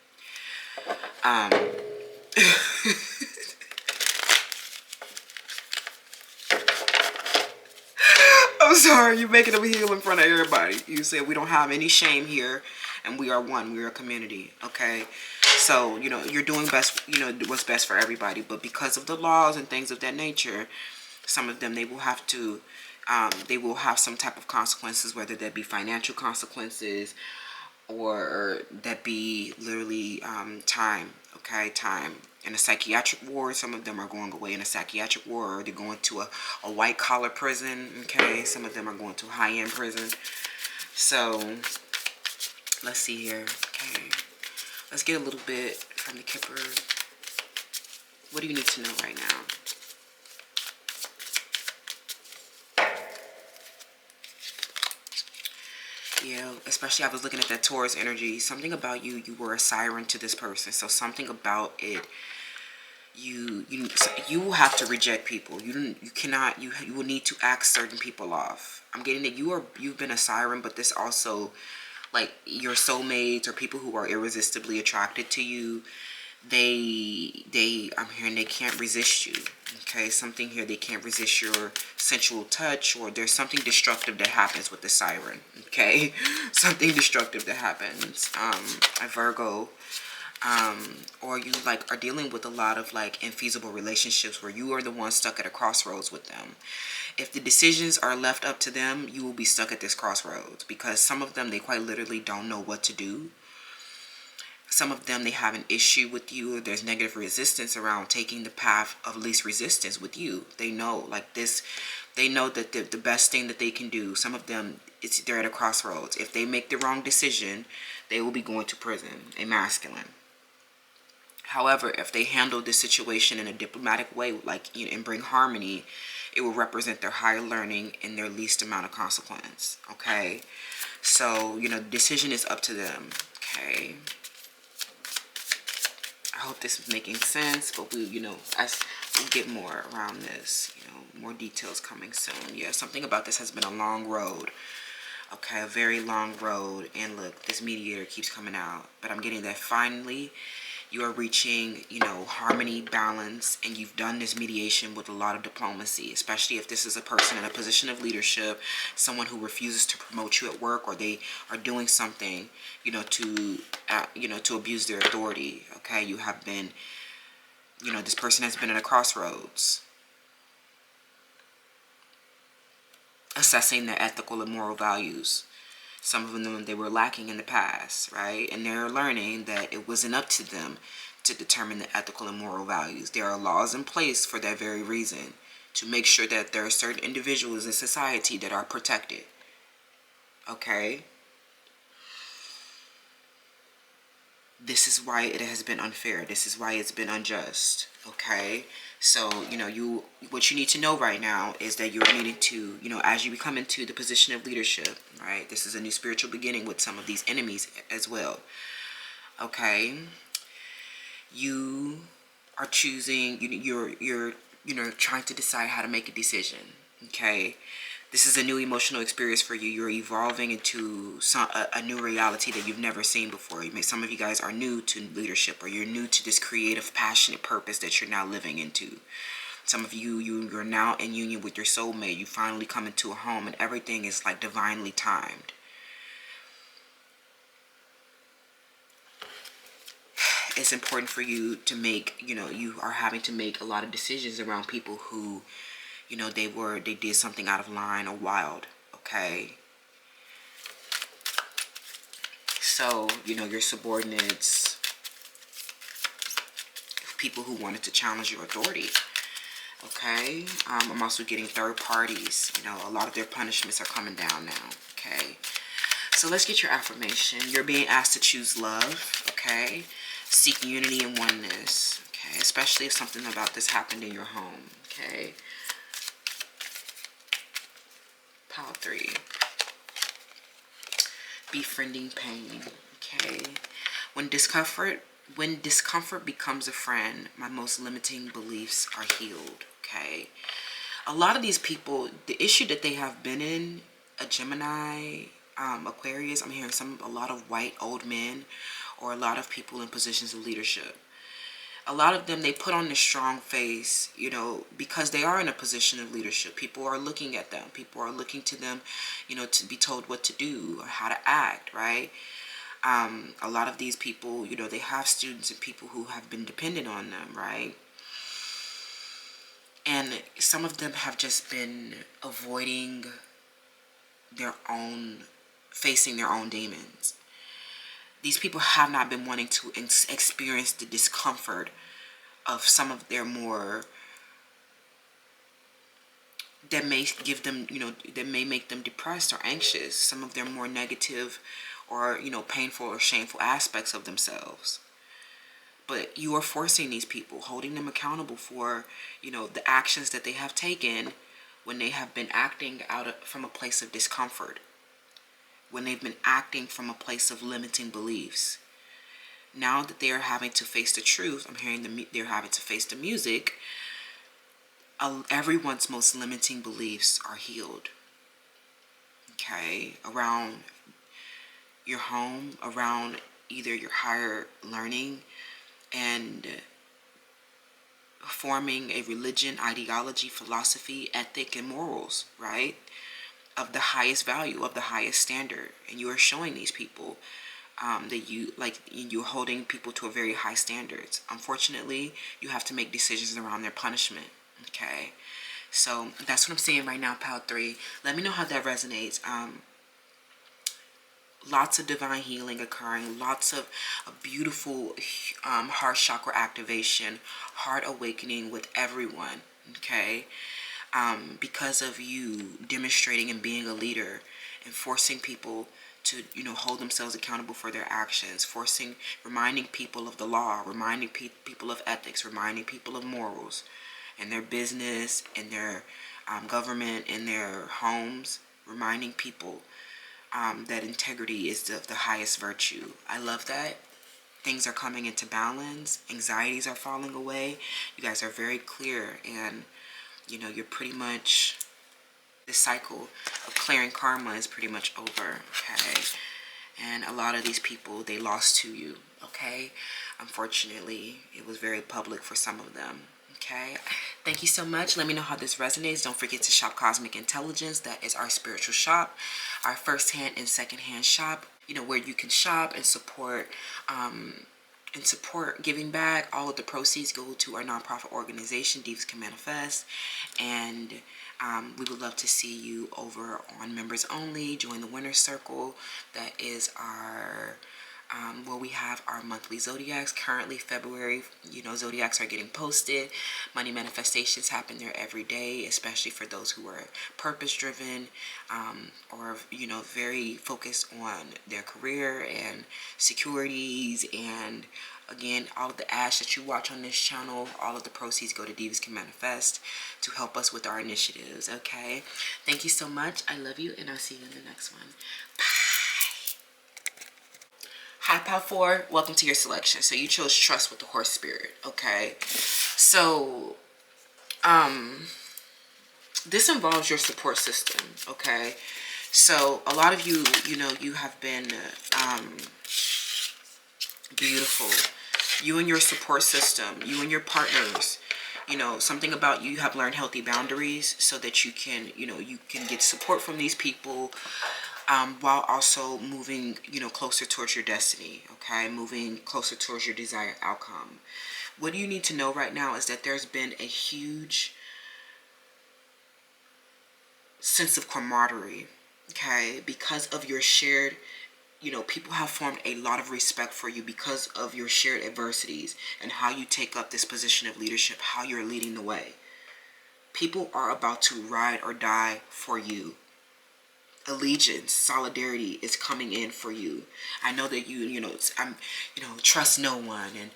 I'm sorry, you're making them heal in front of everybody. You said we don't have any shame here, and we are one. We are a community, okay? So, you know, you're doing best, you know, what's best for everybody. But because of the laws and things of that nature, some of them, they will have some type of consequences, whether that be financial consequences or that be literally time, okay, time. In a psychiatric ward, some of them are going away in a psychiatric ward, or they're going to a white collar prison, okay, some of them are going to a high-end prison. So let's see here, okay, let's get a little bit from the Kipper. What do you need to know right now? Yeah, especially I was looking at that Taurus energy. Something about you were a siren to this person. So something about it, you will have to reject people. You will need to ask certain people off. I'm getting that you've been a siren, but this also, like, your soulmates or people who are irresistibly attracted to you, I'm hearing they can't resist you. Okay, something here, they can't resist your sensual touch, or there's something destructive that happens with the siren. Okay, something destructive that happens. A Virgo, or you like are dealing with a lot of like infeasible relationships where you are the one stuck at a crossroads with them. If the decisions are left up to them, you will be stuck at this crossroads, because some of them, they quite literally don't know what to do. Some of them, they have an issue with you. There's negative resistance around taking the path of least resistance with you. They know, like this, they know that the best thing that they can do. Some of them, they're at a crossroads. If they make the wrong decision, they will be going to prison, a masculine. However, if they handle this situation in a diplomatic way, like, you know, and bring harmony, it will represent their higher learning and their least amount of consequence. Okay, so, you know, the decision is up to them. Okay, I hope this is making sense, but we'll get more around this, you know, more details coming soon. Yeah, something about this has been a long road. Okay, a very long road. And look, this mediator keeps coming out, but I'm getting that finally you are reaching, you know, harmony, balance, and you've done this mediation with a lot of diplomacy, especially if this is a person in a position of leadership, someone who refuses to promote you at work, or they are doing something, you know, to abuse their authority. Okay, you have been, you know, this person has been at a crossroads, assessing their ethical and moral values. Some of them, they were lacking in the past, right? And they're learning that it wasn't up to them to determine the ethical and moral values. There are laws in place for that very reason, to make sure that there are certain individuals in society that are protected. Okay? This is why it has been unfair. This is why it's been unjust. Okay? So, you know, what you need to know right now is that you're needing to, you know, as you become into the position of leadership, right? This is a new spiritual beginning with some of these enemies as well. Okay? You are choosing, you're you know, trying to decide how to make a decision. Okay? This is a new emotional experience for you. You're evolving into a new reality that you've never seen before. Some of you guys are new to leadership, or you're new to this creative, passionate purpose that you're now living into. Some of you're now in union with your soulmate. You finally come into a home, and everything is like divinely timed. It's important for you to make, you know, you are having to make a lot of decisions around people who, you know, they did something out of line or wild. Okay, so, you know, your subordinates, people who wanted to challenge your authority. Okay, I'm also getting third parties. You know, a lot of their punishments are coming down now. Okay, so let's get your affirmation. You're being asked to choose love. Okay, seek unity and oneness. Okay, especially if something about this happened in your home. Okay, Pile 3. Befriending pain. Okay. When discomfort becomes a friend, my most limiting beliefs are healed. Okay. A lot of these people, the issue that they have been in, a Gemini, Aquarius, I'm hearing a lot of white old men, or a lot of people in positions of leadership. A lot of them, they put on this strong face, because they are in a position of leadership. People are looking at them. People are looking to them, to be told what to do or how to act, right? A lot of these people, they have students and people who have been dependent on them, right? And some of them have just been avoiding facing their own demons. These people have not been wanting to experience the discomfort of some of their more, that may give them, that may make them depressed or anxious, some of their more negative or, painful or shameful aspects of themselves. But you are forcing these people, holding them accountable for, the actions that they have taken when they have been acting from a place of discomfort, when they've been acting from a place of limiting beliefs. Now that they are having to face the truth, I'm hearing they're having to face the music. Everyone's most limiting beliefs are healed. Okay, around your home, around either your higher learning, and forming a religion, ideology, philosophy, ethic, and morals, right? Of the highest value, of the highest standard. And you are showing these people that you're holding people to a very high standards. Unfortunately, you have to make decisions around their punishment. Okay, so that's what I'm seeing right now, Pile 3. Let me know how that resonates. Lots of divine healing occurring, lots of beautiful heart chakra activation, heart awakening with everyone. Okay, because of you demonstrating and being a leader and forcing people to, hold themselves accountable for their actions, reminding people of the law, reminding people of ethics, reminding people of morals in their business, in their government, in their homes, reminding people that integrity is the highest virtue. I love that. Things are coming into balance. Anxieties are falling away. You guys are very clear, and you're pretty much, the cycle of clearing karma is pretty much over. Okay, and a lot of these people, they lost to you. Okay, unfortunately, it was very public for some of them. Okay, thank you so much. Let me know how this resonates. Don't forget to shop Cosmic Intelligence. That is our spiritual shop, our first-hand and second-hand shop, where you can shop and support giving back. All of the proceeds go to our nonprofit organization, Divas Can Manifest. And we would love to see you over on Members Only. Join the Winner's Circle. That is our where we have our monthly zodiacs. Currently February, zodiacs are getting posted. Money manifestations happen there every day, especially for those who are purpose driven, or very focused on their career and securities. And again, all of the ads that you watch on this channel, all of the proceeds go to Divas Can Manifest to help us with our initiatives. Okay, thank you so much. I love you, and I'll see you in the next one. Hi, Pile 4. Welcome to your selection. So you chose Trust with the Horse Spirit. Okay. So, this involves your support system. Okay. So a lot of you, you have been beautiful. You and your support system, you and your partners, something about you have learned healthy boundaries so that you can, you can get support from these people. While also moving, closer towards your destiny, okay? Moving closer towards your desired outcome. What you need to know right now is that there's been a huge sense of camaraderie, okay? Because of your shared, people have formed a lot of respect for you because of your shared adversities and how you take up this position of leadership, how you're leading the way. People are about to ride or die for you. Allegiance, solidarity is coming in for you. I know that trust no one, and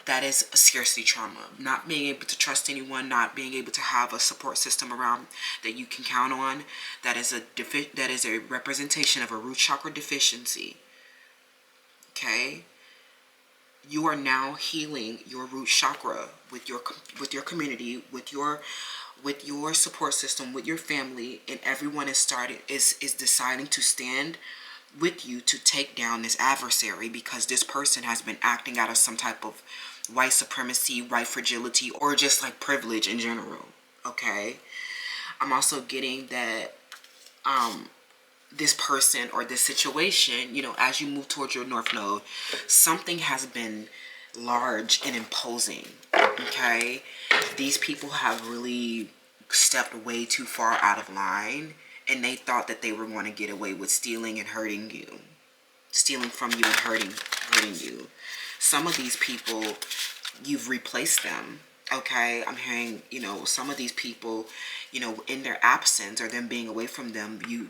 that is a scarcity trauma. Not being able to trust anyone, not being able to have a support system around that you can count on. That is a representation of a root chakra deficiency. Okay? You are now healing your root chakra with your community, with your support system, with your family, and everyone is deciding to stand with you to take down this adversary, because this person has been acting out of some type of white supremacy, white fragility, or just like privilege in general. Okay? I'm also getting that this person or this situation, as you move towards your North Node, something has been large and imposing. Okay? These people have really stepped way too far out of line, and they thought that they were going to get away with stealing and hurting you. Stealing from you and hurting you. Some of these people, you've replaced them. Okay, I'm hearing, some of these people, in their absence or them being away from them, you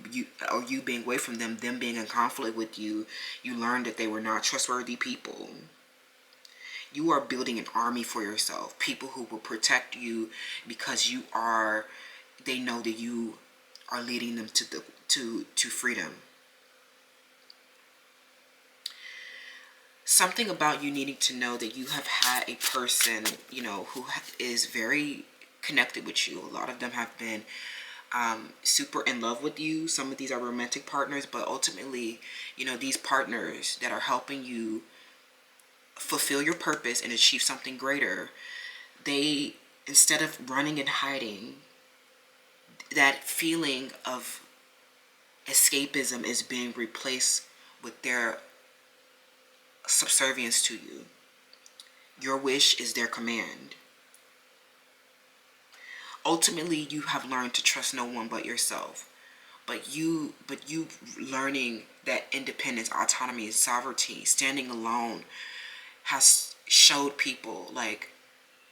being away from them being in conflict with you, you learned that they were not trustworthy people. You are building an army for yourself. People who will protect you because they know that you are leading them to freedom. Something about you needing to know that you have had a person, who is very connected with you. A lot of them have been super in love with you. Some of these are romantic partners, but ultimately, these partners that are helping you fulfill your purpose and achieve something greater, they, instead of running and hiding, that feeling of escapism is being replaced with their subservience to you. Your wish is their command. Ultimately, you have learned to trust no one but yourself. But you learning that independence, autonomy, sovereignty, standing alone has showed people like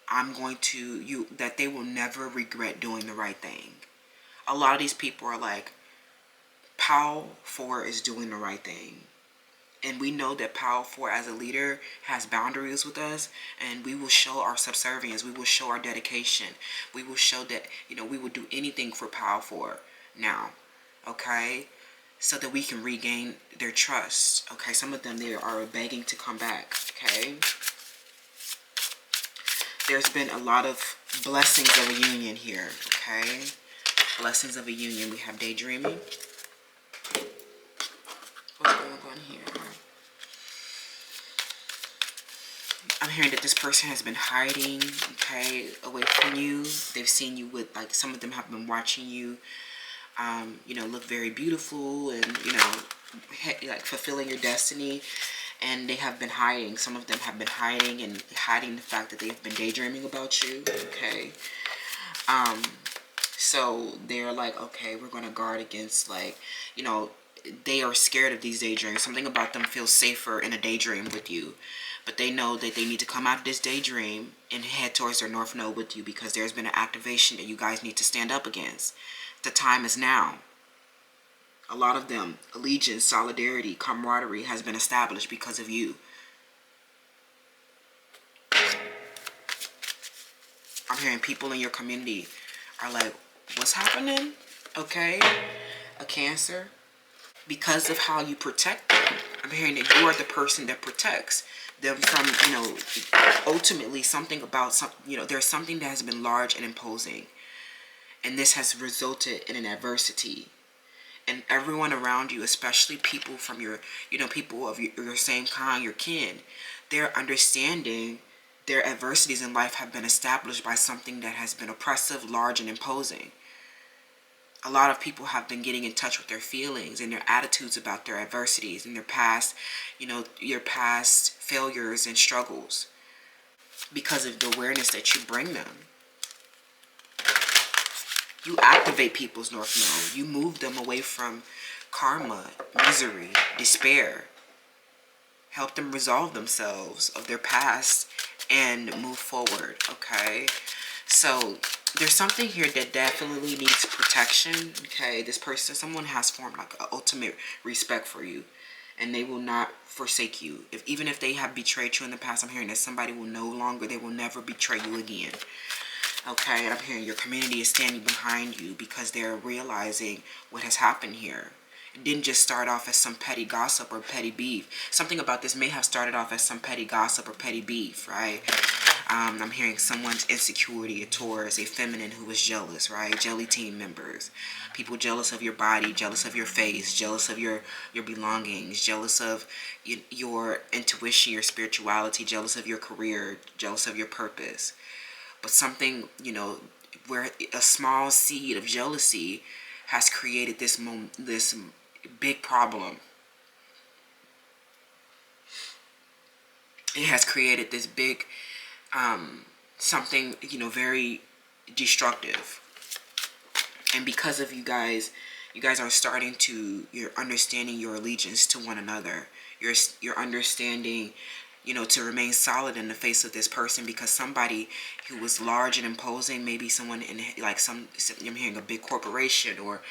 that they will never regret doing the right thing. A lot of these people are like, Pal 4 is doing the right thing. And we know that Pal 4 as a leader has boundaries with us, and we will show our subservience. We will show our dedication. We will show that, we will do anything for Pal 4 now. Okay? So that we can regain their trust. Okay? Some of them, they are begging to come back. Okay? There's been a lot of blessings of a union here. Okay? Blessings of a union. We have daydreaming. What's going on here? I'm hearing that this person has been hiding, okay, away from you. They've seen you with, like, some of them have been watching you, look very beautiful and, like fulfilling your destiny. And they have been hiding. Some of them have been hiding the fact that they've been daydreaming about you, okay. So they're like, okay, we're going to guard against, like, they are scared of these daydreams. Something about them feels safer in a daydream with you. But they know that they need to come out of this daydream and head towards their North Node with you, because there's been an activation that you guys need to stand up against. The time is now. A lot of them, allegiance, solidarity, camaraderie has been established because of you. I'm hearing people in your community are like, what's happening? Okay, a Cancer. Because of how you protect them, I'm hearing that you are the person that protects them from, ultimately something about there's something that has been large and imposing. And this has resulted in an adversity. And everyone around you, especially people from your, people of your same kind, your kin, they're understanding their adversities in life have been established by something that has been oppressive, large, and imposing. A lot of people have been getting in touch with their feelings and their attitudes about their adversities and their past, your past failures and struggles, because of the awareness that you bring them. You activate people's North Node. You move them away from karma, misery, despair. Help them resolve themselves of their past and move forward, okay? So there's something here that definitely needs protection, okay? This person, someone has formed like an ultimate respect for you. and they will not forsake you. Even if they have betrayed you in the past, I'm hearing that somebody will they will never betray you again. Okay, and I'm hearing your community is standing behind you because they're realizing what has happened here. It didn't just start off as some petty gossip or petty beef. Something about this may have started off as some petty gossip or petty beef, right? I'm hearing someone's insecurity, a Taurus, a feminine who was jealous, right? Jelly team members. People jealous of your body, jealous of your face, jealous of your belongings, jealous of your intuition, your spirituality, jealous of your career, jealous of your purpose. But something, where a small seed of jealousy has created this big problem. It has created this big something, very destructive. And because of you guys are starting to, you're understanding your allegiance to one another. You're understanding, to remain solid in the face of this person, because somebody who was large and imposing, maybe someone in I'm hearing a big corporation or,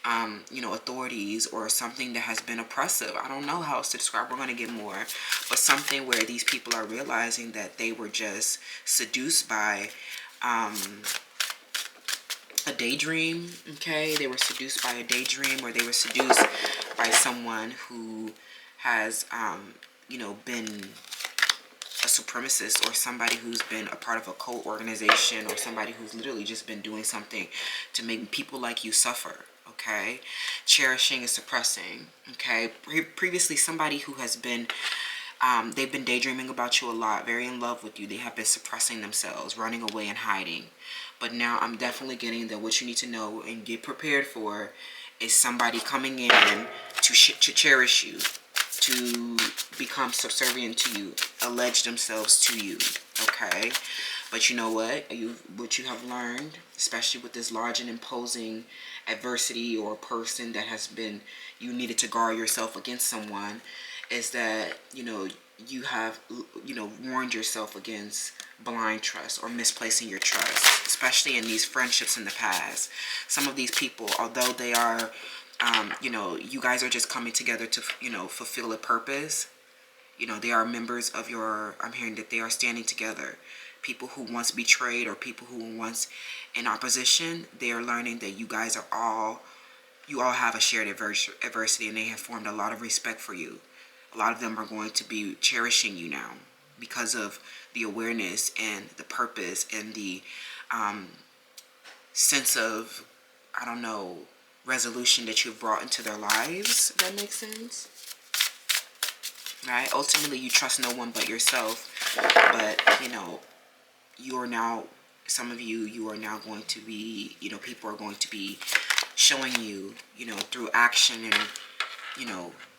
authorities or something that has been oppressive. I don't know how else to describe. We're going to get more, but something where these people are realizing that they were just seduced by, a daydream. Okay, they were seduced by a daydream, or they were seduced by someone who has been a supremacist, or somebody who's been a part of a cult organization, or somebody who's literally just been doing something to make people like you suffer. Okay, cherishing and suppressing. Okay, previously somebody who has been they've been daydreaming about you a lot, very in love with you. They have been suppressing themselves, running away and hiding. But now I'm definitely getting that what you need to know and get prepared for is somebody coming in to cherish you, to become subservient to you, allege themselves to you. Okay, but you know what? What you have learned, especially with this large and imposing adversity or person that has been, you needed to guard yourself against someone, is that you have warned yourself against blind trust or misplacing your trust, especially in these friendships in the past. Some of these people, although they are you guys are just coming together to fulfill a purpose, they are members of your, I'm hearing that they are standing together. People who once betrayed, or people who were once in opposition, they are learning that you all have a shared adversity, and they have formed a lot of respect for you. A lot of them are going to be cherishing you now because of the awareness and the purpose and the sense of, resolution that you've brought into their lives. If that makes sense? Right? Ultimately, you trust no one but yourself. But, you are now, some of you are now going to be, people are going to be showing you, through action and,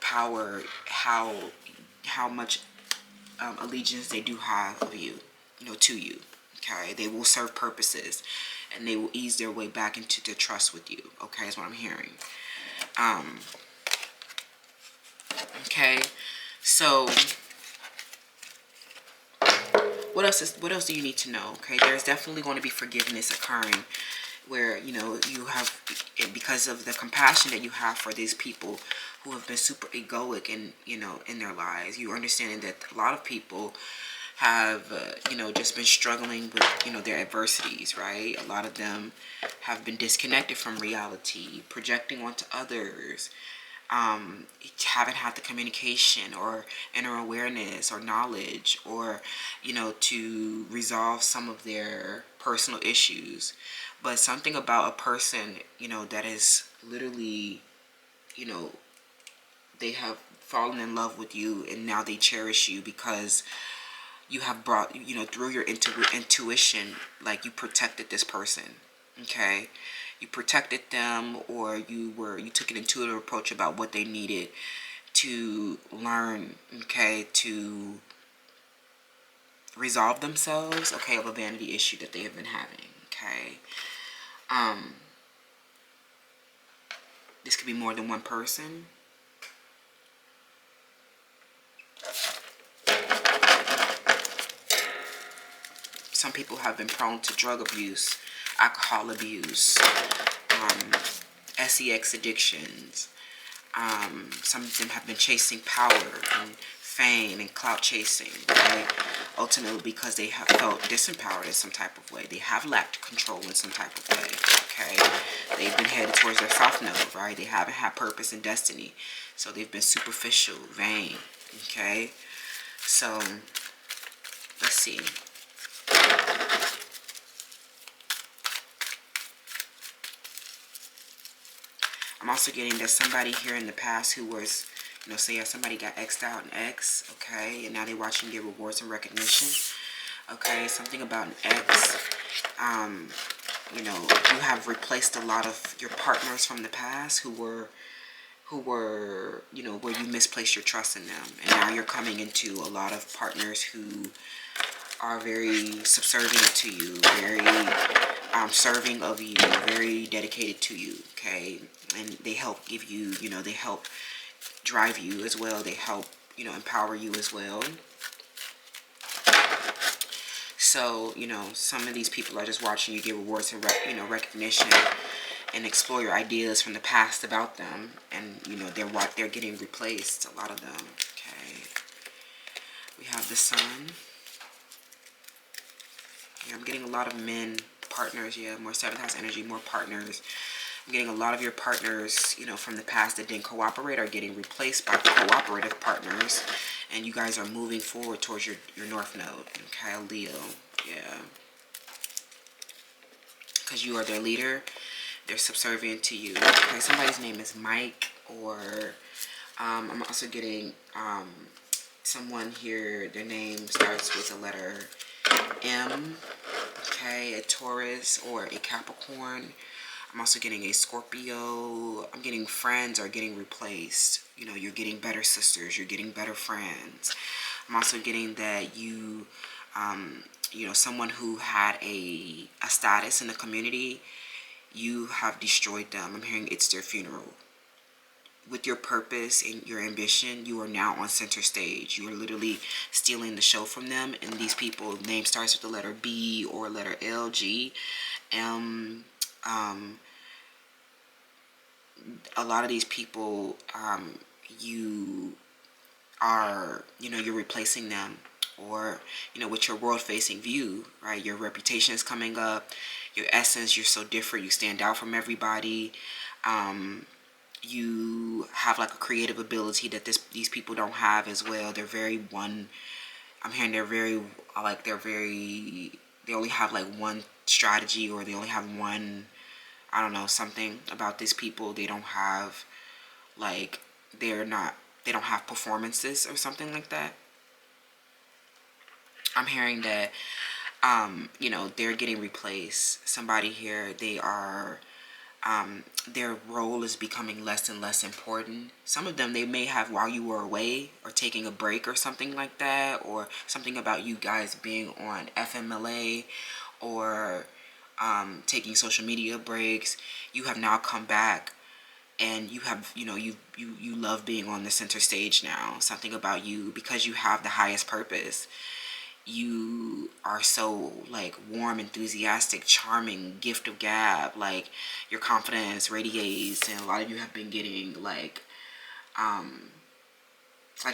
power, how much allegiance they do have of you, to you. Okay, they will serve purposes, and they will ease their way back into the trust with you. Okay, is what I'm hearing. Okay, so what else do you need to know? Okay, there's definitely going to be forgiveness occurring, where you have, because of the compassion that you have for these people who have been super egoic in in their lives. You understanding that a lot of people have just been struggling with their adversities, right? A lot of them have been disconnected from reality, projecting onto others, haven't had the communication or inner awareness or knowledge, or to resolve some of their personal issues. But something about a person that is literally they have fallen in love with you, and now they cherish you because you have brought through your intuition, like you protected this person. Okay, you protected them, or you took an intuitive approach about what they needed to learn, okay, to resolve themselves, okay, of a vanity issue that they have been having. Okay, this could be more than one person. Some people have been prone to drug abuse, alcohol abuse, sex addictions, Some of them have been chasing power and fame and clout chasing, right? Ultimately because they have felt disempowered in some type of way. They have lacked control in some type of way, okay? They've been headed towards their south node, right? They haven't had purpose and destiny. So they've been superficial, vain, okay? So, let's see. I'm also getting that somebody here in the past who was, say somebody got X'd out in X, okay, and now they're watching get rewards and recognition, okay, something about an X, you have replaced a lot of your partners from the past who were, where you misplaced your trust in them, and now you're coming into a lot of partners who are very subservient to you, very serving of you, very dedicated to you, okay? And they help give you, they help drive you as well. They help, empower you as well. So, some of these people are just watching you get rewards and, recognition and explore your ideas from the past about them. And, they're getting replaced, a lot of them, okay? We have the Sun. Yeah, I'm getting a lot of men, partners, yeah, more 7th house energy, more partners. I'm getting a lot of your partners, from the past that didn't cooperate are getting replaced by cooperative partners. And you guys are moving forward towards your North Node, okay, Leo, yeah. Because you are their leader, they're subservient to you. Okay, somebody's name is Mike, or I'm also getting someone here, their name starts with the letter M, okay, a Taurus or a Capricorn. I'm also getting a Scorpio. I'm getting friends are getting replaced. You're getting better sisters. You're getting better friends. I'm also getting that you, someone who had a status in the community, you have destroyed them. I'm hearing it's their funeral. With your purpose and your ambition, you are now on center stage. You are literally stealing the show from them. And these people, name starts with the letter B or letter L, G, M. A lot of these people, you are, you're replacing them, or, with your world-facing view, right? Your reputation is coming up, your essence, you're so different, you stand out from everybody. You have like a creative ability that these people don't have as well. They're very I'm hearing they only have like one strategy, or they only have one, I don't know, something about these people. They don't have like, they don't have performances or something like that. I'm hearing that, they're getting replaced. Somebody here, they are, their role is becoming less and less important. Some of them, they may have, while you were away or taking a break or something like that, or something about you guys being on FMLA, or taking social media breaks, you have now come back, and you have, you love being on the center stage now. Something about you, because you have the highest purpose, you are so like warm, enthusiastic, charming, gift of gab, like your confidence radiates. And a lot of you have been getting like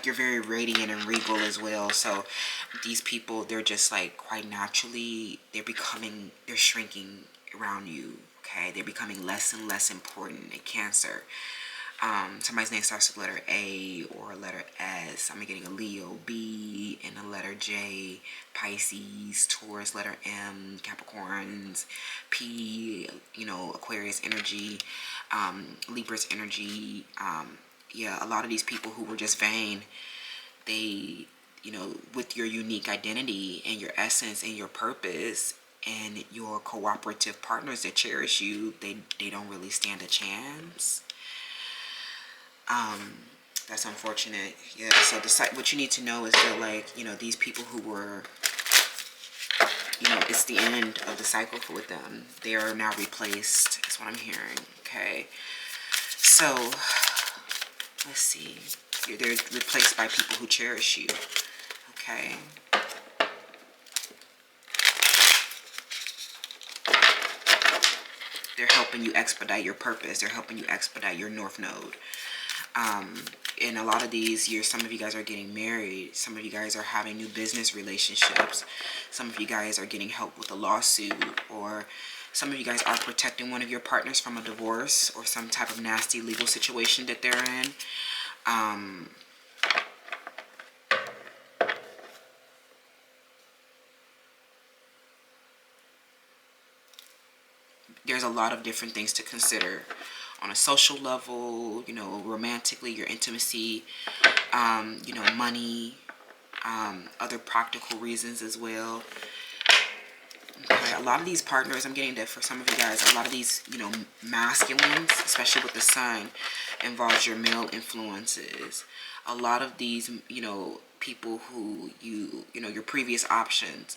you're very radiant and regal as well. So these people, they're just like quite naturally, they're shrinking around you, okay? They're becoming less and less important. A Cancer, somebody's name starts with letter A or letter S. I'm getting a Leo, B, and a letter J, Pisces, Taurus, letter M, Capricorns, P, Aquarius energy, Libra's energy. Yeah, a lot of these people who were just vain, they, with your unique identity and your essence and your purpose and your cooperative partners that cherish you, they don't really stand a chance. That's unfortunate. Yeah, so what you need to know is that, like, these people who were, it's the end of the cycle with them. They are now replaced. That's what I'm hearing, okay? So, let's see. They're replaced by people who cherish you, okay? They're helping you expedite your purpose. They're helping you expedite your North Node. In a lot of these years, some of you guys are getting married. Some of you guys are having new business relationships. Some of you guys are getting help with a lawsuit, or some of you guys are protecting one of your partners from a divorce or some type of nasty legal situation that they're in. There's a lot of different things to consider on a social level, you know, romantically, your intimacy, you know, money, other practical reasons as well. Okay, a lot of these partners, I'm getting that for some of you guys, a lot of these, you know, masculines, especially with the sun, involves your male influences. A lot of these, you know, people who you know, your previous options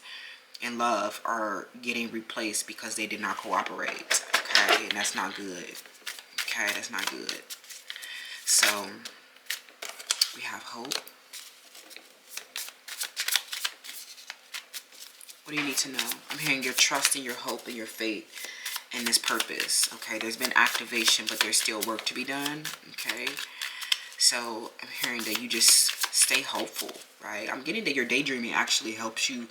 in love are getting replaced because they did not cooperate. Okay, and that's not good. Okay, that's not good. So we have hope. What do you need to know? I'm hearing your trust and your hope and your faith in this purpose. Okay, there's been activation, but there's still work to be done. Okay, so I'm hearing that you just stay hopeful, right? I'm getting that your daydreaming actually helps you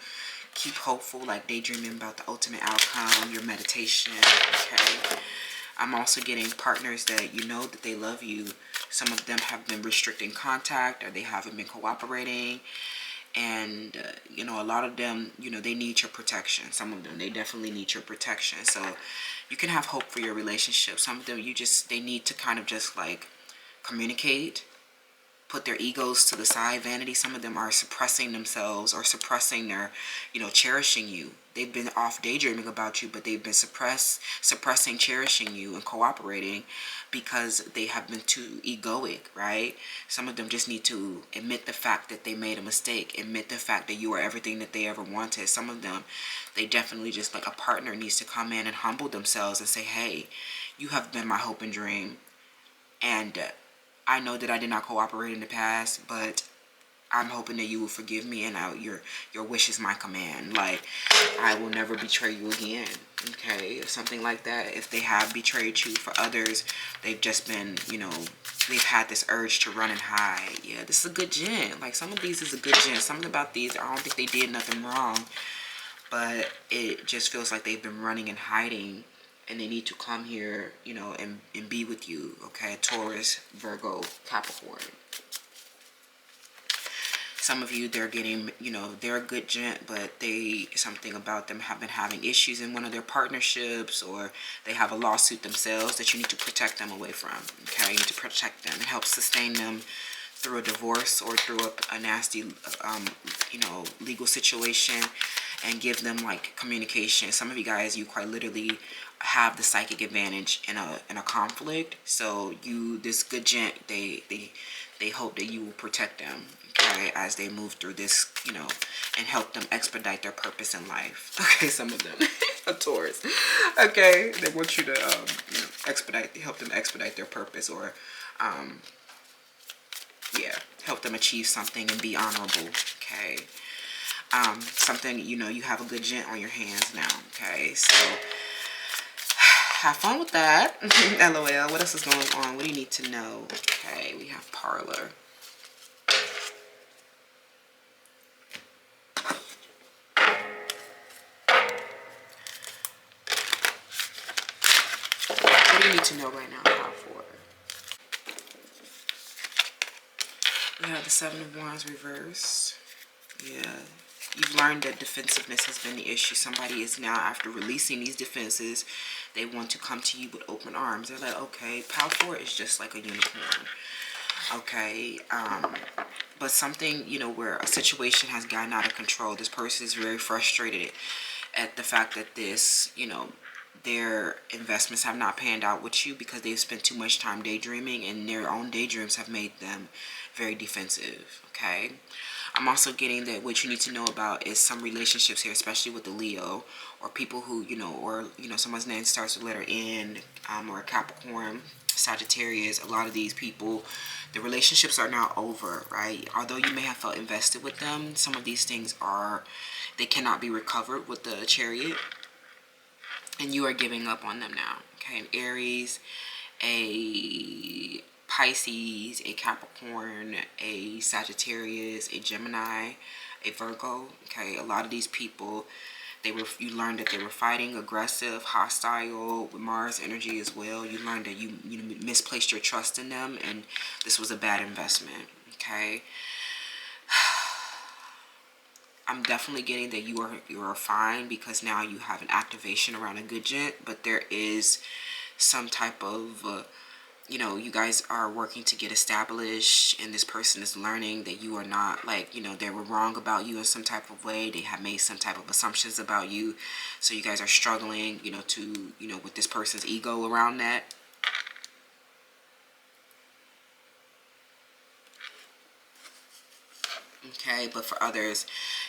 keep hopeful, like daydreaming about the ultimate outcome, your meditation. Okay, I'm also getting partners that you know that they love you. Some of them have been restricting contact, or they haven't been cooperating. And you know, a lot of them, you know, they need your protection. Some of them, they definitely need your protection. So you can have hope for your relationship. Some of them, they need to kind of just like communicate, put their egos to the side, vanity. Some of them are suppressing themselves or suppressing their, you know, cherishing you. They've been off daydreaming about you, but they've been suppressing cherishing you and cooperating because they have been too egoic, right? Some of them just need to admit the fact that they made a mistake, admit the fact that you are everything that they ever wanted. Some of them, they definitely just, like, a partner needs to come in and humble themselves and say, hey, you have been my hope and dream. And I know that I did not cooperate in the past, but I'm hoping that you will forgive me, and your wish is my command. Like, I will never betray you again. Okay, or something like that. If they have betrayed you for others, they've just been, you know, they've had this urge to run and hide. Yeah, this is a good gen. Like, some of these is a good gen. Something about these, I don't think they did nothing wrong, but it just feels like they've been running and hiding. And they need to come here, you know, and be with you, okay? Taurus, Virgo, Capricorn. Some of you, they're getting, you know, they're a good gent, but something about them have been having issues in one of their partnerships, or they have a lawsuit themselves that you need to protect them away from, okay? You need to protect them and help sustain them through a divorce or through a nasty, you know, legal situation, and give them, like, communication. Some of you guys, you quite literally have the psychic advantage in a conflict. So this good gent, they hope that you will protect them, okay, as they move through this, you know, and help them expedite their purpose in life. Okay, some of them, a Taurus. Okay, they want you to you know, help them expedite their purpose, or yeah, help them achieve something and be honorable. Okay, something, you know, you have a good gent on your hands now. Okay, so have fun with that. LOL. What else is going on? What do you need to know? Okay, we have Parlor. What do you need to know right now about for? We have the Seven of Wands reversed. Yeah. You've learned that defensiveness has been the issue. Somebody is now, after releasing these defenses, they want to come to you with open arms. They're like, okay, Power 4 is just like a unicorn. Okay, but something, you know, where a situation has gotten out of control. This person is very frustrated at the fact that this, you know, their investments have not panned out with you because they've spent too much time daydreaming, and their own daydreams have made them very defensive. Okay, I'm also getting that what you need to know about is some relationships here, especially with the Leo, or people who, you know, or, you know, someone's name starts with letter N, or a Capricorn, Sagittarius. A lot of these people, the relationships are now over, right? Although you may have felt invested with them, some of these things they cannot be recovered with the Chariot, and you are giving up on them now. Okay, an Aries, a Pisces, a Capricorn, a Sagittarius, a Gemini, a Virgo. Okay, a lot of these people, you learned that they were fighting, aggressive, hostile, with Mars energy as well. You learned that you misplaced your trust in them, and this was a bad investment. Okay, I'm definitely getting that you are fine, because now you have an activation around a good gent, but there is some type of you guys are working to get established, and this person is learning that you are not, like, they were wrong about you in some type of way. They have made some type of assumptions about you, so you guys are struggling, to, with this person's ego around that. Okay, but for others,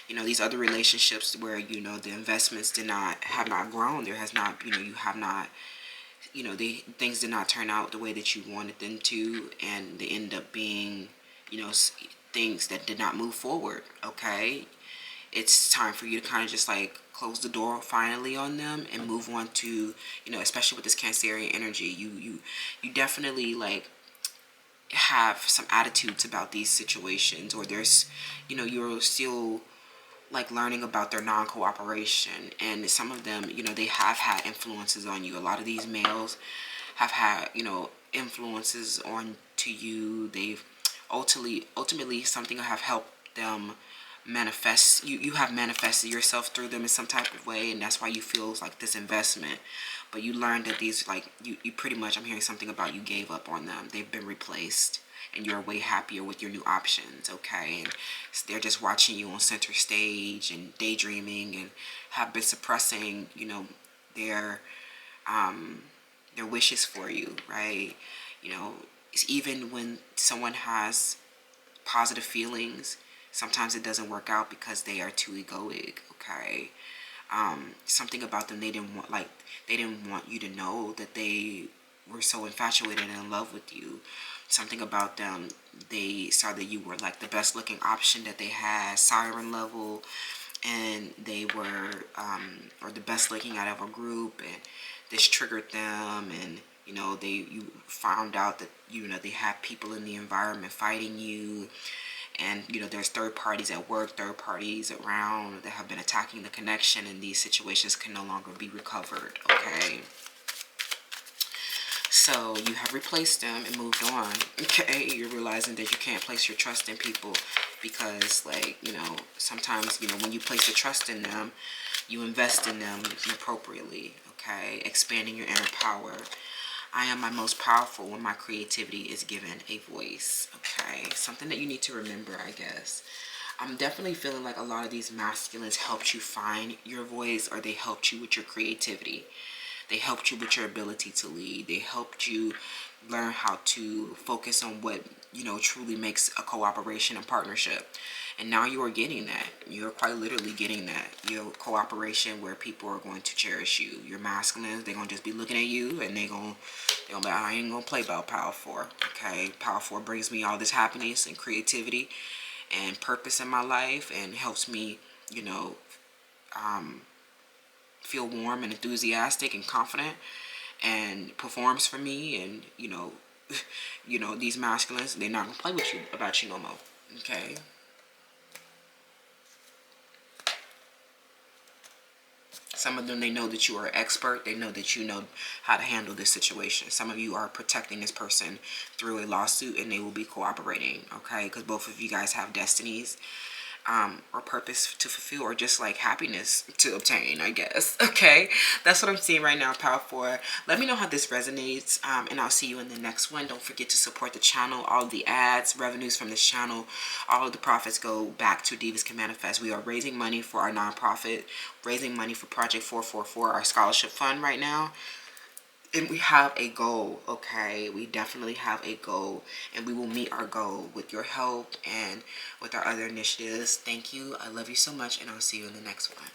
these other relationships where, the investments have not grown, there has not, you have not, things did not turn out the way that you wanted them to, and they end up being, things that did not move forward. Okay, it's time for you to kind of just like close the door finally on them and move on to, especially with this Cancerian energy, you definitely like have some attitudes about these situations, or there's, you're still like learning about their non-cooperation, and some of them, they have had influences on you. A lot of these males have had, influences on to you. They've ultimately something have helped them manifest. You have manifested yourself through them in some type of way, and that's why you feel like this investment. But you learned that these, like, you pretty much, I'm hearing something about you gave up on them. They've been replaced, and you're way happier with your new options. Okay, and they're just watching you on center stage and daydreaming, and have been suppressing, their their wishes for you, right? It's even when someone has positive feelings, sometimes it doesn't work out because they are too egoic. Okay, something about them, they didn't want you to know that they were so infatuated and in love with you. Something about them, they saw that you were like the best looking option that they had, siren level, and they were or the best looking out of a group, and this triggered them, and you found out that they have people in the environment fighting you, and there's third parties at work, third parties around that have been attacking the connection, and these situations can no longer be recovered. Okay, so you have replaced them and moved on. Okay, you're realizing that you can't place your trust in people, because like, sometimes, when you place your trust in them, you invest in them appropriately. Okay, expanding your inner power. I am my most powerful when my creativity is given a voice. Okay, something that you need to remember, I guess. I'm definitely feeling like a lot of these masculines helped you find your voice, or they helped you with your creativity. They helped you with your ability to lead. They helped you learn how to focus on what, truly makes a cooperation and partnership. And now you are getting that. You're quite literally getting that. Your cooperation where people are going to cherish you. Your masculines, they're going to just be looking at you, and they're going to be, I ain't going to play about Power 4. Okay, Power 4 brings me all this happiness and creativity and purpose in my life, and helps me, feel warm and enthusiastic and confident, and performs for me. And these masculines, they're not gonna play with you about you no more. Okay, some of them, they know that you are an expert. They know that you know how to handle this situation. Some of you are protecting this person through a lawsuit, and they will be cooperating. Okay, because both of you guys have destinies, or purpose to fulfill, or just like happiness to obtain, I guess. Okay, that's what I'm seeing right now, Power 4. Let me know how this resonates, and I'll see you in the next one. Don't forget to support the channel. All the ads, revenues from this channel, all of the profits go back to Divas Can Manifest. We are raising money for our nonprofit, raising money for Project 444, our scholarship fund right now. And we have a goal. Okay, we definitely have a goal, and we will meet our goal with your help and with our other initiatives. Thank you. I love you so much, and I'll see you in the next one.